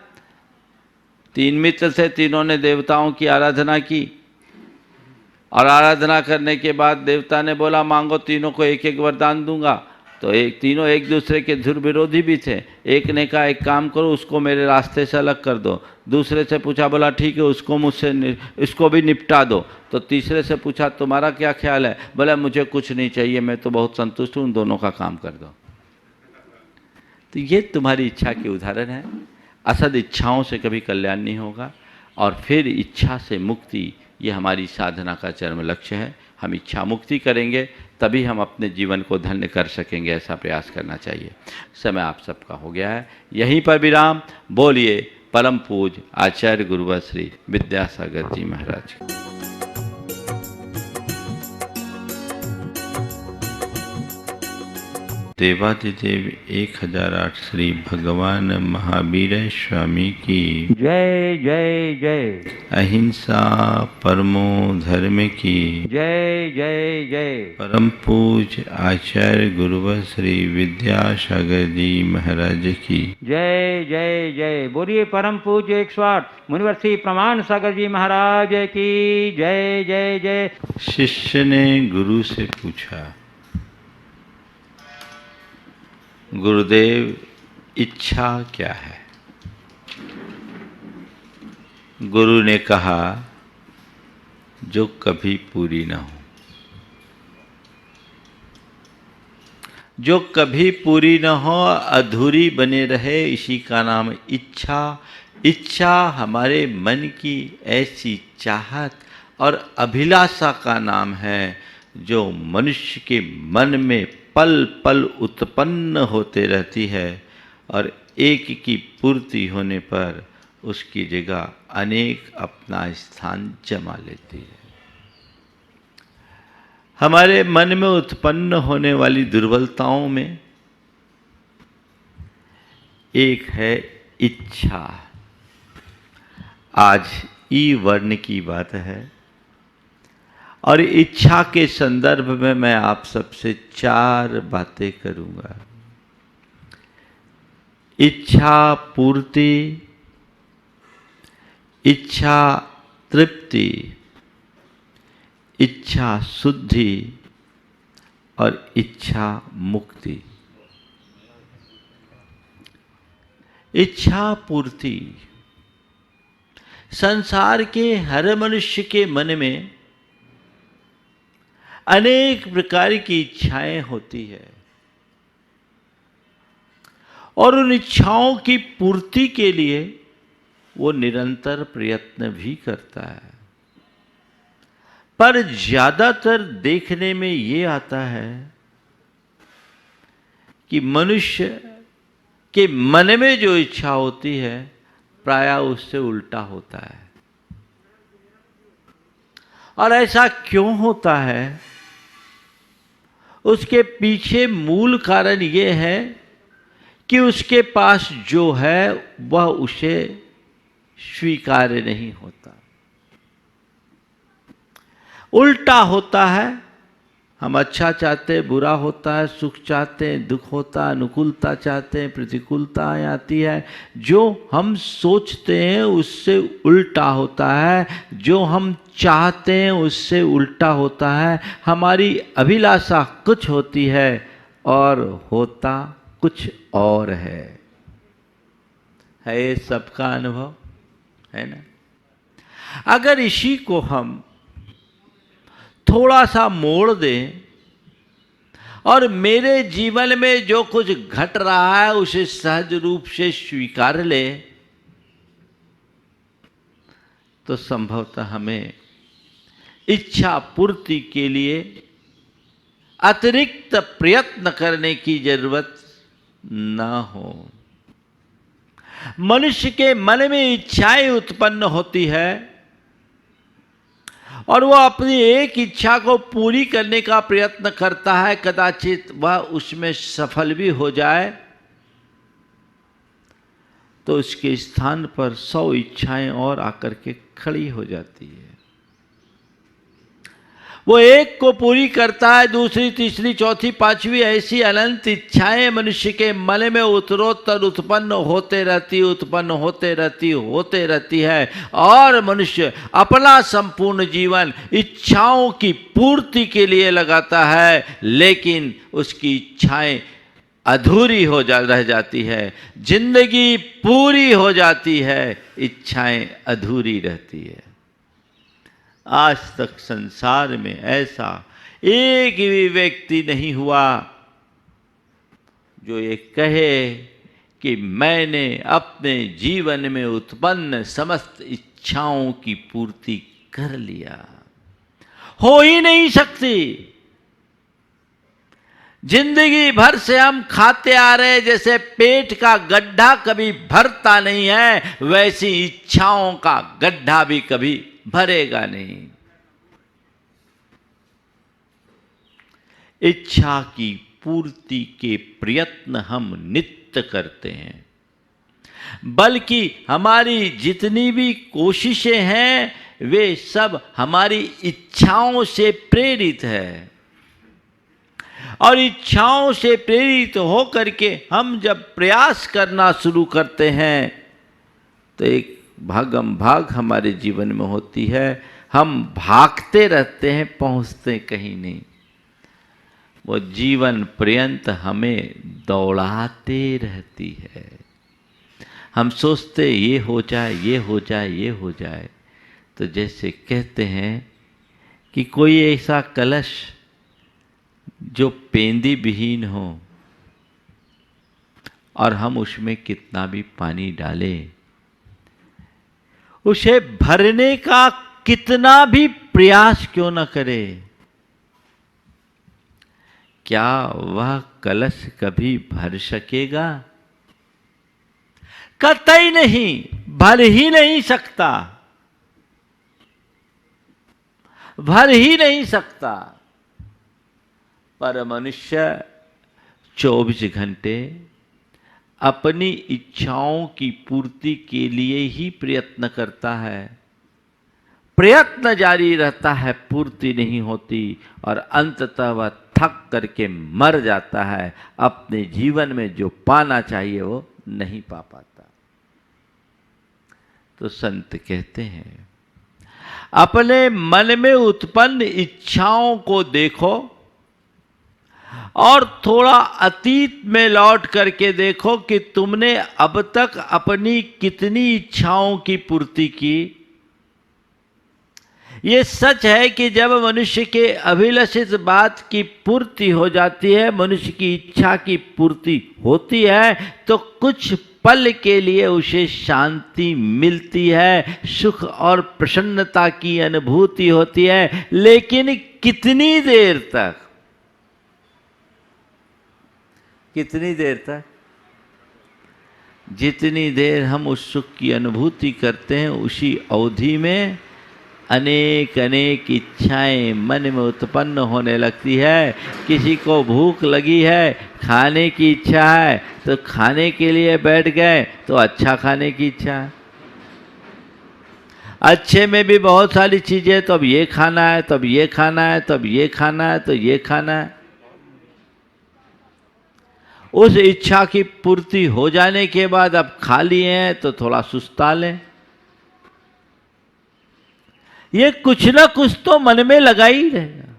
3 मित्र थे, तीनों ने देवताओं की आराधना की, और आराधना करने के बाद देवता ने बोला मांगो, तीनों को एक एक वरदान दूंगा। तो तीनों एक दूसरे के धुर विरोधी भी थे। एक ने कहा एक काम करो, उसको मेरे रास्ते से अलग कर दो। दूसरे से पूछा, बोला ठीक है, उसको मुझसे इसको भी निपटा दो। तो तीसरे से पूछा तुम्हारा क्या ख्याल है? बोला मुझे कुछ नहीं चाहिए, मैं तो बहुत संतुष्ट हूँ, दोनों का काम कर दो। तो ये तुम्हारी इच्छा के उदाहरण है। असद इच्छाओं से कभी कल्याण नहीं होगा। और फिर इच्छा से मुक्ति, ये हमारी साधना का चरम लक्ष्य है। हम इच्छा मुक्ति करेंगे तभी हम अपने जीवन को धन्य कर सकेंगे, ऐसा प्रयास करना चाहिए। समय आप सबका हो गया है, यहीं पर विराम। बोलिए परम पूज्य आचार्य गुरुवर श्री विद्यासागर जी महाराज। देवादिदेव 1008 श्री भगवान महावीर स्वामी की जय जय जय। अहिंसा परमो धर्म की जय जय जय। परम पूज्य आचार्य गुरुवर श्री विद्यासागर जी महाराज की जय जय जय। बोलिए परम पूज्य 108 मुनिवर श्री प्रमाण सागर जी महाराज की जय जय जय। शिष्य ने गुरु से पूछा, गुरुदेव इच्छा क्या है? गुरु ने कहा, जो कभी पूरी न हो। जो कभी पूरी न हो, अधूरी बने रहे, इसी का नाम इच्छा। इच्छा हमारे मन की ऐसी चाहत और अभिलाषा का नाम है जो मनुष्य के मन में पल पल उत्पन्न होते रहती है और एक की पूर्ति होने पर उसकी जगह अनेक अपना स्थान जमा लेती है। हमारे मन में उत्पन्न होने वाली दुर्बलताओं में एक है इच्छा। आज ई वर्ण की बात है और इच्छा के संदर्भ में मैं आप सबसे 4 बातें करूंगा। इच्छा पूर्ति, इच्छा तृप्ति, इच्छा शुद्धि और इच्छा मुक्ति। इच्छा पूर्ति, संसार के हर मनुष्य के मन में अनेक प्रकार की इच्छाएं होती है और उन इच्छाओं की पूर्ति के लिए वो निरंतर प्रयत्न भी करता है। पर ज्यादातर देखने में ये आता है कि मनुष्य के मन में जो इच्छा होती है प्रायः उससे उल्टा होता है। और ऐसा क्यों होता है? उसके पीछे मूल कारण ये है कि उसके पास जो है वह उसे स्वीकार्य नहीं होता। उल्टा होता है, हम अच्छा चाहते हैं बुरा होता है, सुख चाहते हैं दुख होता है, अनुकूलता चाहते हैं प्रतिकूलता आती है। जो हम सोचते हैं उससे उल्टा होता है, जो हम चाहते हैं उससे उल्टा होता है। हमारी अभिलाषा कुछ होती है और होता कुछ और है ये सबका अनुभव है ना। अगर इसी को हम थोड़ा सा मोड़ दें और मेरे जीवन में जो कुछ घट रहा है उसे सहज रूप से स्वीकार ले तो संभवतः हमें इच्छा पूर्ति के लिए अतिरिक्त प्रयत्न करने की जरूरत न हो। मनुष्य के मन में इच्छाएं उत्पन्न होती है और वह अपनी एक इच्छा को पूरी करने का प्रयत्न करता है। कदाचित वह उसमें सफल भी हो जाए तो उसके स्थान पर 100 इच्छाएं और आकर के खड़ी हो जाती है। वो एक को पूरी करता है, दूसरी तीसरी चौथी पांचवी ऐसी अनंत इच्छाएं मनुष्य के मन में उत्तरोत्तर उत्पन्न होते रहती है और मनुष्य अपना संपूर्ण जीवन इच्छाओं की पूर्ति के लिए लगाता है, लेकिन उसकी इच्छाएं अधूरी रह जाती है। जिंदगी पूरी हो जाती है, इच्छाएं अधूरी रहती है। आज तक संसार में ऐसा एक भी व्यक्ति नहीं हुआ जो ये कहे कि मैंने अपने जीवन में उत्पन्न समस्त इच्छाओं की पूर्ति कर लिया। हो ही नहीं सकती। जिंदगी भर से हम खाते आ रहे, जैसे पेट का गड्ढा कभी भरता नहीं है वैसी इच्छाओं का गड्ढा भी कभी भरेगा नहीं। इच्छा की पूर्ति के प्रयत्न हम नित्य करते हैं, बल्कि हमारी जितनी भी कोशिशें हैं वे सब हमारी इच्छाओं से प्रेरित है। और इच्छाओं से प्रेरित होकर के हम जब प्रयास करना शुरू करते हैं तो एक भागम भाग हमारे जीवन में होती है। हम भागते रहते हैं, पहुंचते कहीं नहीं। वो जीवन पर्यंत हमें दौड़ाते रहती है। हम सोचते ये हो जाए, ये हो जाए, ये हो जाए। तो जैसे कहते हैं कि कोई ऐसा कलश जो पेंदी विहीन हो और हम उसमें कितना भी पानी डालें, उसे भरने का कितना भी प्रयास क्यों न करें, क्या वह कलश कभी भर सकेगा? कतई नहीं, भर ही नहीं सकता, भर ही नहीं सकता। पर मनुष्य 24 घंटे अपनी इच्छाओं की पूर्ति के लिए ही प्रयत्न करता है, प्रयत्न जारी रहता है, पूर्ति नहीं होती और अंततः वह थक करके मर जाता है, अपने जीवन में जो पाना चाहिए वो नहीं पा पाता। तो संत कहते हैं, अपने मन में उत्पन्न इच्छाओं को देखो और थोड़ा अतीत में लौट करके देखो कि तुमने अब तक अपनी कितनी इच्छाओं की पूर्ति की। ये सच है कि जब मनुष्य के अभिलषित बात की पूर्ति हो जाती है, मनुष्य की इच्छा की पूर्ति होती है, तो कुछ पल के लिए उसे शांति मिलती है, सुख और प्रसन्नता की अनुभूति होती है, लेकिन कितनी देर तक? कितनी देर तक? जितनी देर हम उस सुख की अनुभूति करते हैं, उसी अवधि में अनेक अनेक इच्छाएं मन में उत्पन्न होने लगती है। किसी को भूख लगी है, खाने की इच्छा है, तो खाने के लिए बैठ गए तो अच्छा खाने की इच्छा है। अच्छे में भी बहुत सारी चीज़ें, तो अब ये खाना है, तब ये खाना है, तब ये खाना है, तो ये खाना है। उस इच्छा की पूर्ति हो जाने के बाद अब खा लिए हैं तो थोड़ा सुस्ता लें। ये कुछ ना कुछ तो मन में लगा ही रहेगा।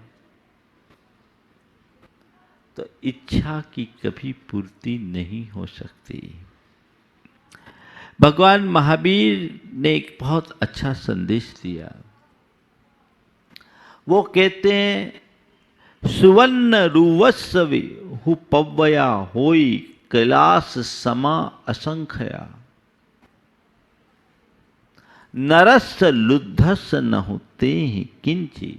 तो इच्छा की कभी पूर्ति नहीं हो सकती। भगवान महावीर ने एक बहुत अच्छा संदेश दिया। वो कहते हैं, सुवर्ण रुवस्वी हु पव्वया होई कैलास समा असंख्या, नरस लुद्धस न होते ही किंची,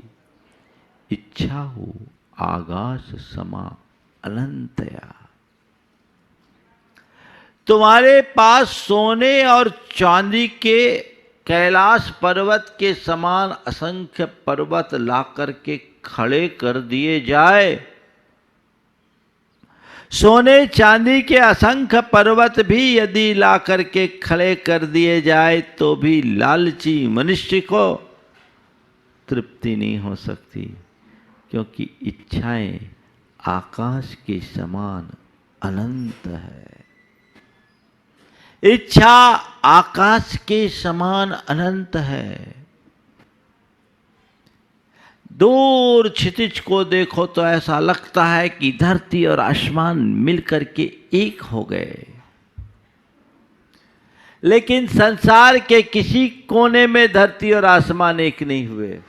इच्छा हो आकाश समा अनंतया। तुम्हारे पास सोने और चांदी के कैलाश पर्वत के समान असंख्य पर्वत ला करके खड़े कर दिए जाए, सोने चांदी के असंख्य पर्वत भी यदि ला करके खड़े कर दिए जाए तो भी लालची मनुष्य को तृप्ति नहीं हो सकती, क्योंकि इच्छाएं आकाश के समान अनंत है। इच्छा आकाश के समान अनंत है। दूर क्षितिज को देखो तो ऐसा लगता है कि धरती और आसमान मिलकर के एक हो गए, लेकिन संसार के किसी कोने में धरती और आसमान एक नहीं हुए।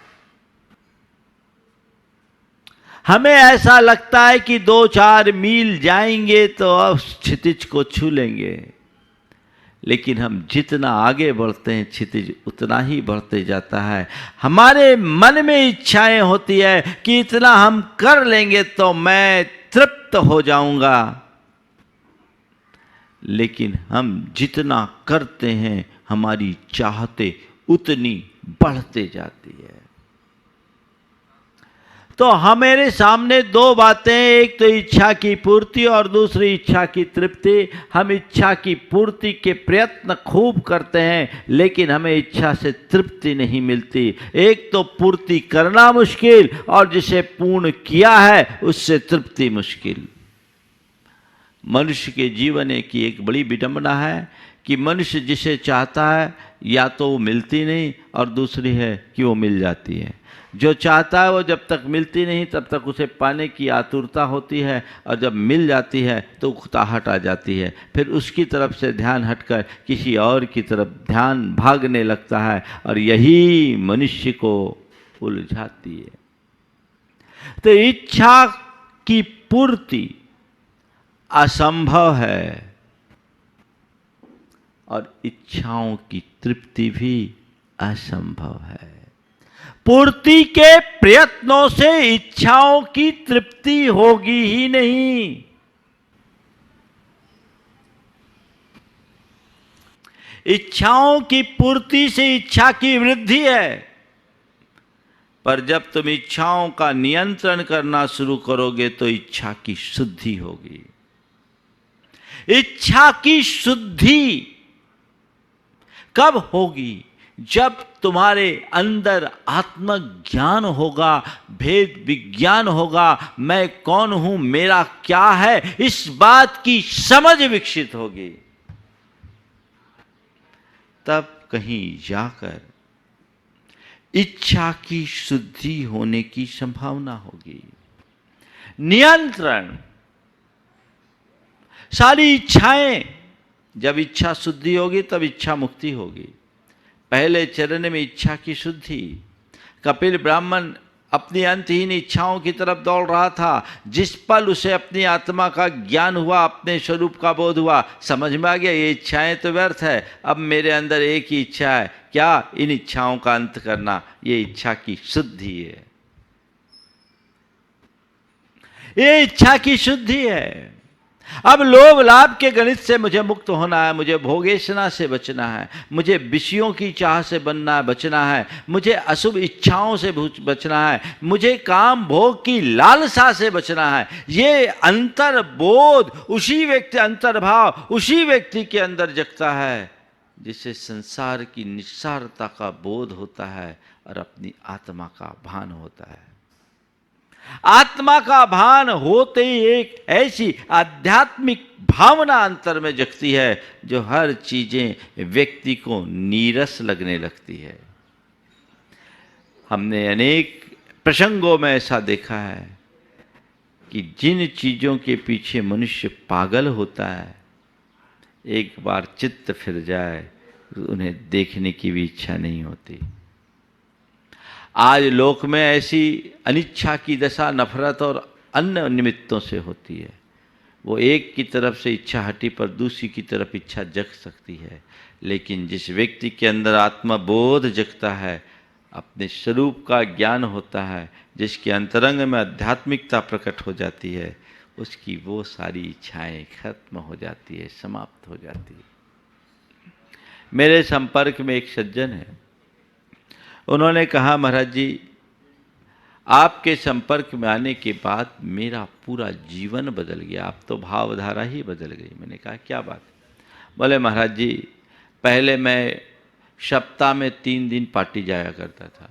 हमें ऐसा लगता है कि 2-4 मील जाएंगे तो अब क्षितिज को छू लेंगे, लेकिन हम जितना आगे बढ़ते हैं क्षितिज उतना ही बढ़ते जाता है। हमारे मन में इच्छाएं होती है कि इतना हम कर लेंगे तो मैं तृप्त हो जाऊंगा, लेकिन हम जितना करते हैं हमारी चाहते उतनी बढ़ते जाती है। तो हमारे सामने 2 बातें, एक तो इच्छा की पूर्ति और दूसरी इच्छा की तृप्ति। हम इच्छा की पूर्ति के प्रयत्न खूब करते हैं, लेकिन हमें इच्छा से तृप्ति नहीं मिलती। एक तो पूर्ति करना मुश्किल और जिसे पूर्ण किया है उससे तृप्ति मुश्किल। मनुष्य के जीवन की एक बड़ी विडंबना है कि मनुष्य जिसे चाहता है या तो वो मिलती नहीं, और दूसरी है कि वो मिल जाती है। जो चाहता है वो जब तक मिलती नहीं तब तक उसे पाने की आतुरता होती है, और जब मिल जाती है तो उकताहट आ जाती है। फिर उसकी तरफ से ध्यान हटकर किसी और की तरफ ध्यान भागने लगता है, और यही मनुष्य को उलझाती है। तो इच्छा की पूर्ति असंभव है और इच्छाओं की तृप्ति भी असंभव है। पूर्ति के प्रयत्नों से इच्छाओं की तृप्ति होगी ही नहीं। इच्छाओं की पूर्ति से इच्छा की वृद्धि है, पर जब तुम इच्छाओं का नियंत्रण करना शुरू करोगे तो इच्छा की शुद्धि होगी। इच्छा की शुद्धि कब होगी? जब तुम्हारे अंदर आत्मज्ञान होगा, भेद विज्ञान होगा, मैं कौन हूं, मेरा क्या है, इस बात की समझ विकसित होगी। तब कहीं जाकर इच्छा की शुद्धि होने की संभावना होगी। नियंत्रण, सारी इच्छाएं, जब इच्छा शुद्धि होगी तब इच्छा मुक्ति होगी। पहले चरण में इच्छा की शुद्धि। कपिल ब्राह्मण अपनी अंतहीन इच्छाओं की तरफ दौड़ रहा था। जिस पल उसे अपनी आत्मा का ज्ञान हुआ, अपने स्वरूप का बोध हुआ, समझ में आ गया ये इच्छाएं तो व्यर्थ है, अब मेरे अंदर एक ही इच्छा है, क्या? इन इच्छाओं का अंत करना। ये इच्छा की शुद्धि है, ये इच्छा की शुद्धि है। अब लोभ लाभ के गणित से मुझे मुक्त होना है, मुझे भोगेशना से बचना है, मुझे विषयों की चाह से बचना है, मुझे अशुभ इच्छाओं से बचना है, मुझे काम भोग की लालसा से बचना है। ये अंतर्बोध उसी व्यक्ति, अंतर्भाव उसी व्यक्ति के अंदर जगता है जिसे संसार की निस्सारता का बोध होता है और अपनी आत्मा का भान होता है। आत्मा का भान होते ही एक ऐसी आध्यात्मिक भावना अंतर में जगती है जो हर चीजें व्यक्ति को नीरस लगने लगती है। हमने अनेक प्रसंगों में ऐसा देखा है कि जिन चीजों के पीछे मनुष्य पागल होता है, एक बार चित्त फिर जाए उन्हें देखने की भी इच्छा नहीं होती। आज लोक में ऐसी अनिच्छा की दशा नफरत और अन्य निमित्तों से होती है। वो एक की तरफ से इच्छा हटी पर दूसरी की तरफ इच्छा जग सकती है, लेकिन जिस व्यक्ति के अंदर आत्मबोध जगता है, अपने स्वरूप का ज्ञान होता है, जिसके अंतरंग में आध्यात्मिकता प्रकट हो जाती है, उसकी वो सारी इच्छाएं खत्म हो जाती है, समाप्त हो जाती है। मेरे संपर्क में एक सज्जन है, उन्होंने कहा महाराज जी आपके संपर्क में आने के बाद मेरा पूरा जीवन बदल गया, अब तो भावधारा ही बदल गई। मैंने कहा क्या बात? बोले महाराज जी पहले मैं सप्ताह में 3 दिन पार्टी जाया करता था,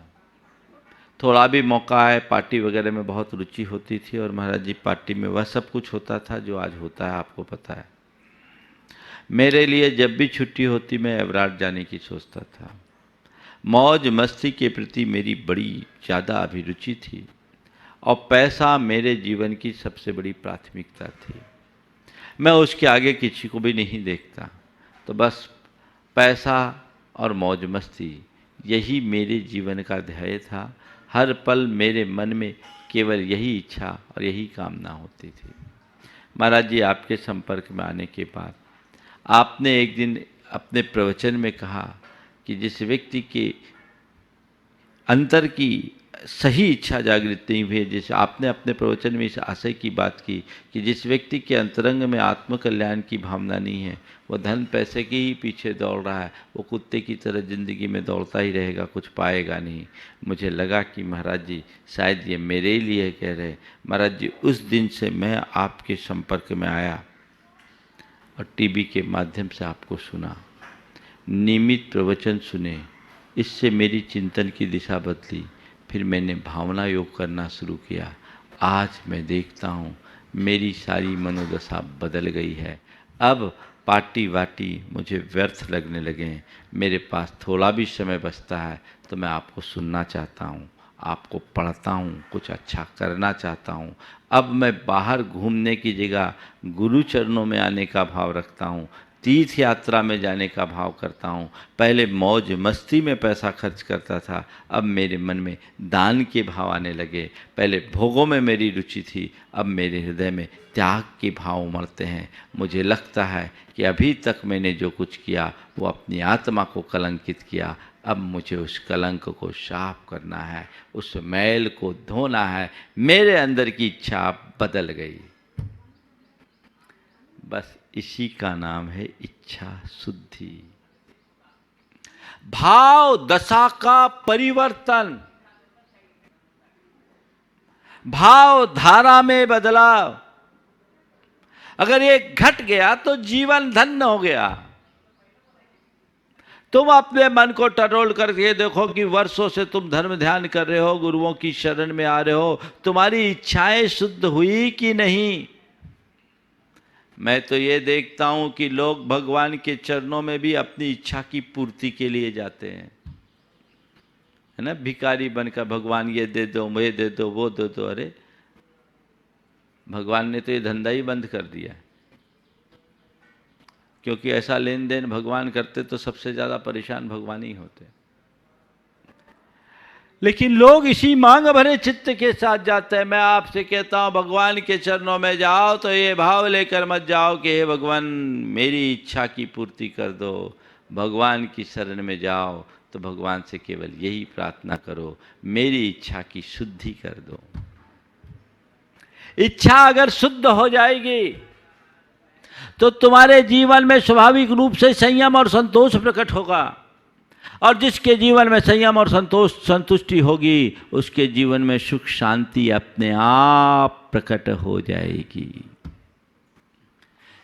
थोड़ा भी मौका आए पार्टी वगैरह में बहुत रुचि होती थी, और महाराज जी पार्टी में वह सब कुछ होता था जो आज होता है, आपको पता है। मेरे लिए जब भी छुट्टी होती मैं एवराट जाने की सोचता था। मौज मस्ती के प्रति मेरी बड़ी ज़्यादा अभिरुचि थी और पैसा मेरे जीवन की सबसे बड़ी प्राथमिकता थी। मैं उसके आगे किसी को भी नहीं देखता, तो बस पैसा और मौज मस्ती यही मेरे जीवन का ध्येय था। हर पल मेरे मन में केवल यही इच्छा और यही कामना होती थी। महाराज जी आपके संपर्क में आने के बाद आपने एक दिन अपने प्रवचन में कहा कि जिस व्यक्ति के अंतर की सही इच्छा जागृत नहीं हुई, जैसे आपने अपने प्रवचन में इस आशय की बात की कि जिस व्यक्ति के अंतरंग में आत्मकल्याण की भावना नहीं है, वो धन पैसे के ही पीछे दौड़ रहा है, वो कुत्ते की तरह ज़िंदगी में दौड़ता ही रहेगा, कुछ पाएगा नहीं। मुझे लगा कि महाराज जी शायद ये मेरे लिए कह रहे। महाराज जी उस दिन से मैं आपके संपर्क में आया और टीवी के माध्यम से आपको सुना, नियमित प्रवचन सुने, इससे मेरी चिंतन की दिशा बदली। फिर मैंने भावना योग करना शुरू किया। आज मैं देखता हूँ मेरी सारी मनोदशा बदल गई है। अब पार्टी वाटी मुझे व्यर्थ लगने लगे हैं। मेरे पास थोड़ा भी समय बचता है तो मैं आपको सुनना चाहता हूँ, आपको पढ़ता हूँ, कुछ अच्छा करना चाहता हूँ। अब मैं बाहर घूमने की जगह गुरु चरणों में आने का भाव रखता हूँ। तीर्थ यात्रा में जाने का भाव करता हूँ। पहले मौज मस्ती में पैसा खर्च करता था, अब मेरे मन में दान के भाव आने लगे। पहले भोगों में मेरी रुचि थी, अब मेरे हृदय में त्याग के भाव उमड़ते हैं। मुझे लगता है कि अभी तक मैंने जो कुछ किया वो अपनी आत्मा को कलंकित किया। अब मुझे उस कलंक को साफ करना है, उस मैल को धोना है। मेरे अंदर की इच्छा बदल गई। बस इसी का नाम है इच्छा शुद्धि। भाव दशा का परिवर्तन, भाव धारा में बदलाव। अगर ये घट गया तो जीवन धन्य हो गया। तुम अपने मन को टटोल करके देखो कि वर्षों से तुम धर्म ध्यान कर रहे हो, गुरुओं की शरण में आ रहे हो, तुम्हारी इच्छाएं शुद्ध हुई कि नहीं? मैं तो ये देखता हूं कि लोग भगवान के चरणों में भी अपनी इच्छा की पूर्ति के लिए जाते हैं, है ना। भिखारी बनकर भगवान ये दे दो, ये दे दो, वो दे दो। अरे भगवान ने तो ये धंधा ही बंद कर दिया, क्योंकि ऐसा लेन देन भगवान करते तो सबसे ज़्यादा परेशान भगवान ही होते। लेकिन लोग इसी मांग भरे चित्त के साथ जाते हैं। मैं आपसे कहता हूँ भगवान के चरणों में जाओ तो ये भाव लेकर मत जाओ कि हे भगवान मेरी इच्छा की पूर्ति कर दो। भगवान की शरण में जाओ तो भगवान से केवल यही प्रार्थना करो, मेरी इच्छा की शुद्धि कर दो। इच्छा अगर शुद्ध हो जाएगी तो तुम्हारे जीवन में स्वाभाविक रूप से संयम और संतोष प्रकट होगा, और जिसके जीवन में संयम और संतुष्टि होगी उसके जीवन में सुख शांति अपने आप प्रकट हो जाएगी।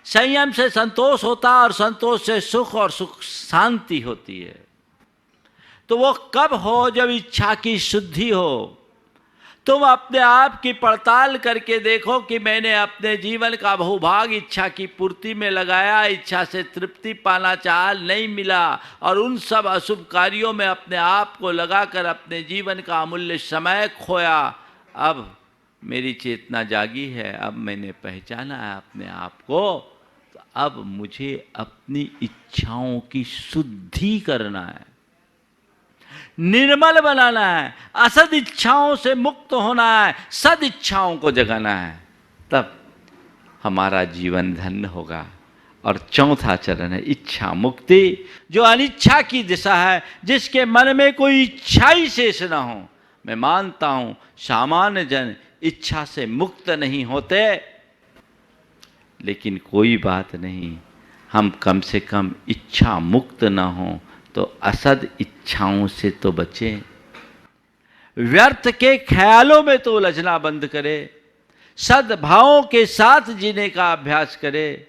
संयम से संतोष होता है और संतोष से सुख और सुख शांति होती है। तो वो कब हो? जब इच्छा की शुद्धि हो। तुम अपने आप की पड़ताल करके देखो कि मैंने अपने जीवन का बहुभाग इच्छा की पूर्ति में लगाया, इच्छा से तृप्ति पाना चाहा, नहीं मिला, और उन सब अशुभ कार्यों में अपने आप को लगाकर अपने जीवन का अमूल्य समय खोया। अब मेरी चेतना जागी है, अब मैंने पहचाना है अपने आप को, तो अब मुझे अपनी इच्छाओं की शुद्धि करना है, निर्मल बनाना है, असद इच्छाओं से मुक्त होना है, सद इच्छाओं को जगाना है। तब हमारा जीवन धन्य होगा। और चौथा चरण है इच्छा मुक्ति, जो अनिच्छा की दिशा है, जिसके मन में कोई इच्छा ही शेष न हो। मैं मानता हूं सामान्य जन इच्छा से मुक्त नहीं होते, लेकिन कोई बात नहीं, हम कम से कम इच्छा मुक्त न हो तो असद इच्छाओं से तो बचें, व्यर्थ के ख्यालों में तो उलझना बंद करें, सद्भावों के साथ जीने का अभ्यास करें।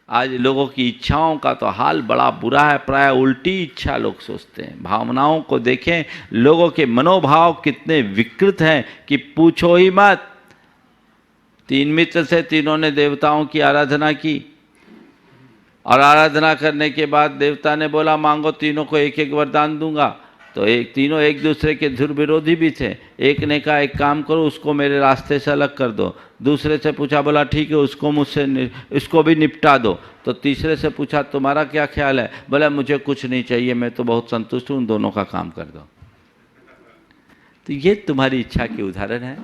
आज लोगों की इच्छाओं का तो हाल बड़ा बुरा है, प्राय उल्टी इच्छा लोग सोचते हैं। भावनाओं को देखें, लोगों के मनोभाव कितने विकृत हैं कि पूछो ही मत। 3 मित्र थे, तीनों ने देवताओं की आराधना की, और आराधना करने के बाद देवता ने बोला मांगो, तीनों को एक एक वरदान दूंगा। तो तीनों एक दूसरे के धुर विरोधी भी थे। एक ने कहा एक काम करो, उसको मेरे रास्ते से अलग कर दो। दूसरे से पूछा, बोला ठीक है, उसको मुझसे इसको भी निपटा दो। तो तीसरे से पूछा तुम्हारा क्या ख्याल है? बोला मुझे कुछ नहीं चाहिए, मैं तो बहुत संतुष्ट हूँ, दोनों का काम कर दो। तो ये तुम्हारी इच्छा के उदाहरण है।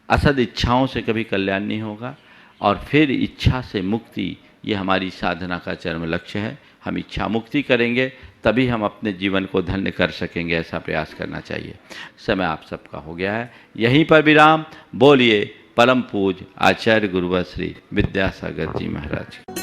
असद इच्छाओं से कभी कल्याण नहीं होगा। और फिर इच्छा से मुक्ति, ये हमारी साधना का चरम लक्ष्य है। हम इच्छा मुक्ति करेंगे तभी हम अपने जीवन को धन्य कर सकेंगे, ऐसा प्रयास करना चाहिए। समय आप सबका हो गया है, यहीं पर विराम। बोलिए परम पूज्य आचार्य गुरुवर श्री विद्यासागर जी महाराज।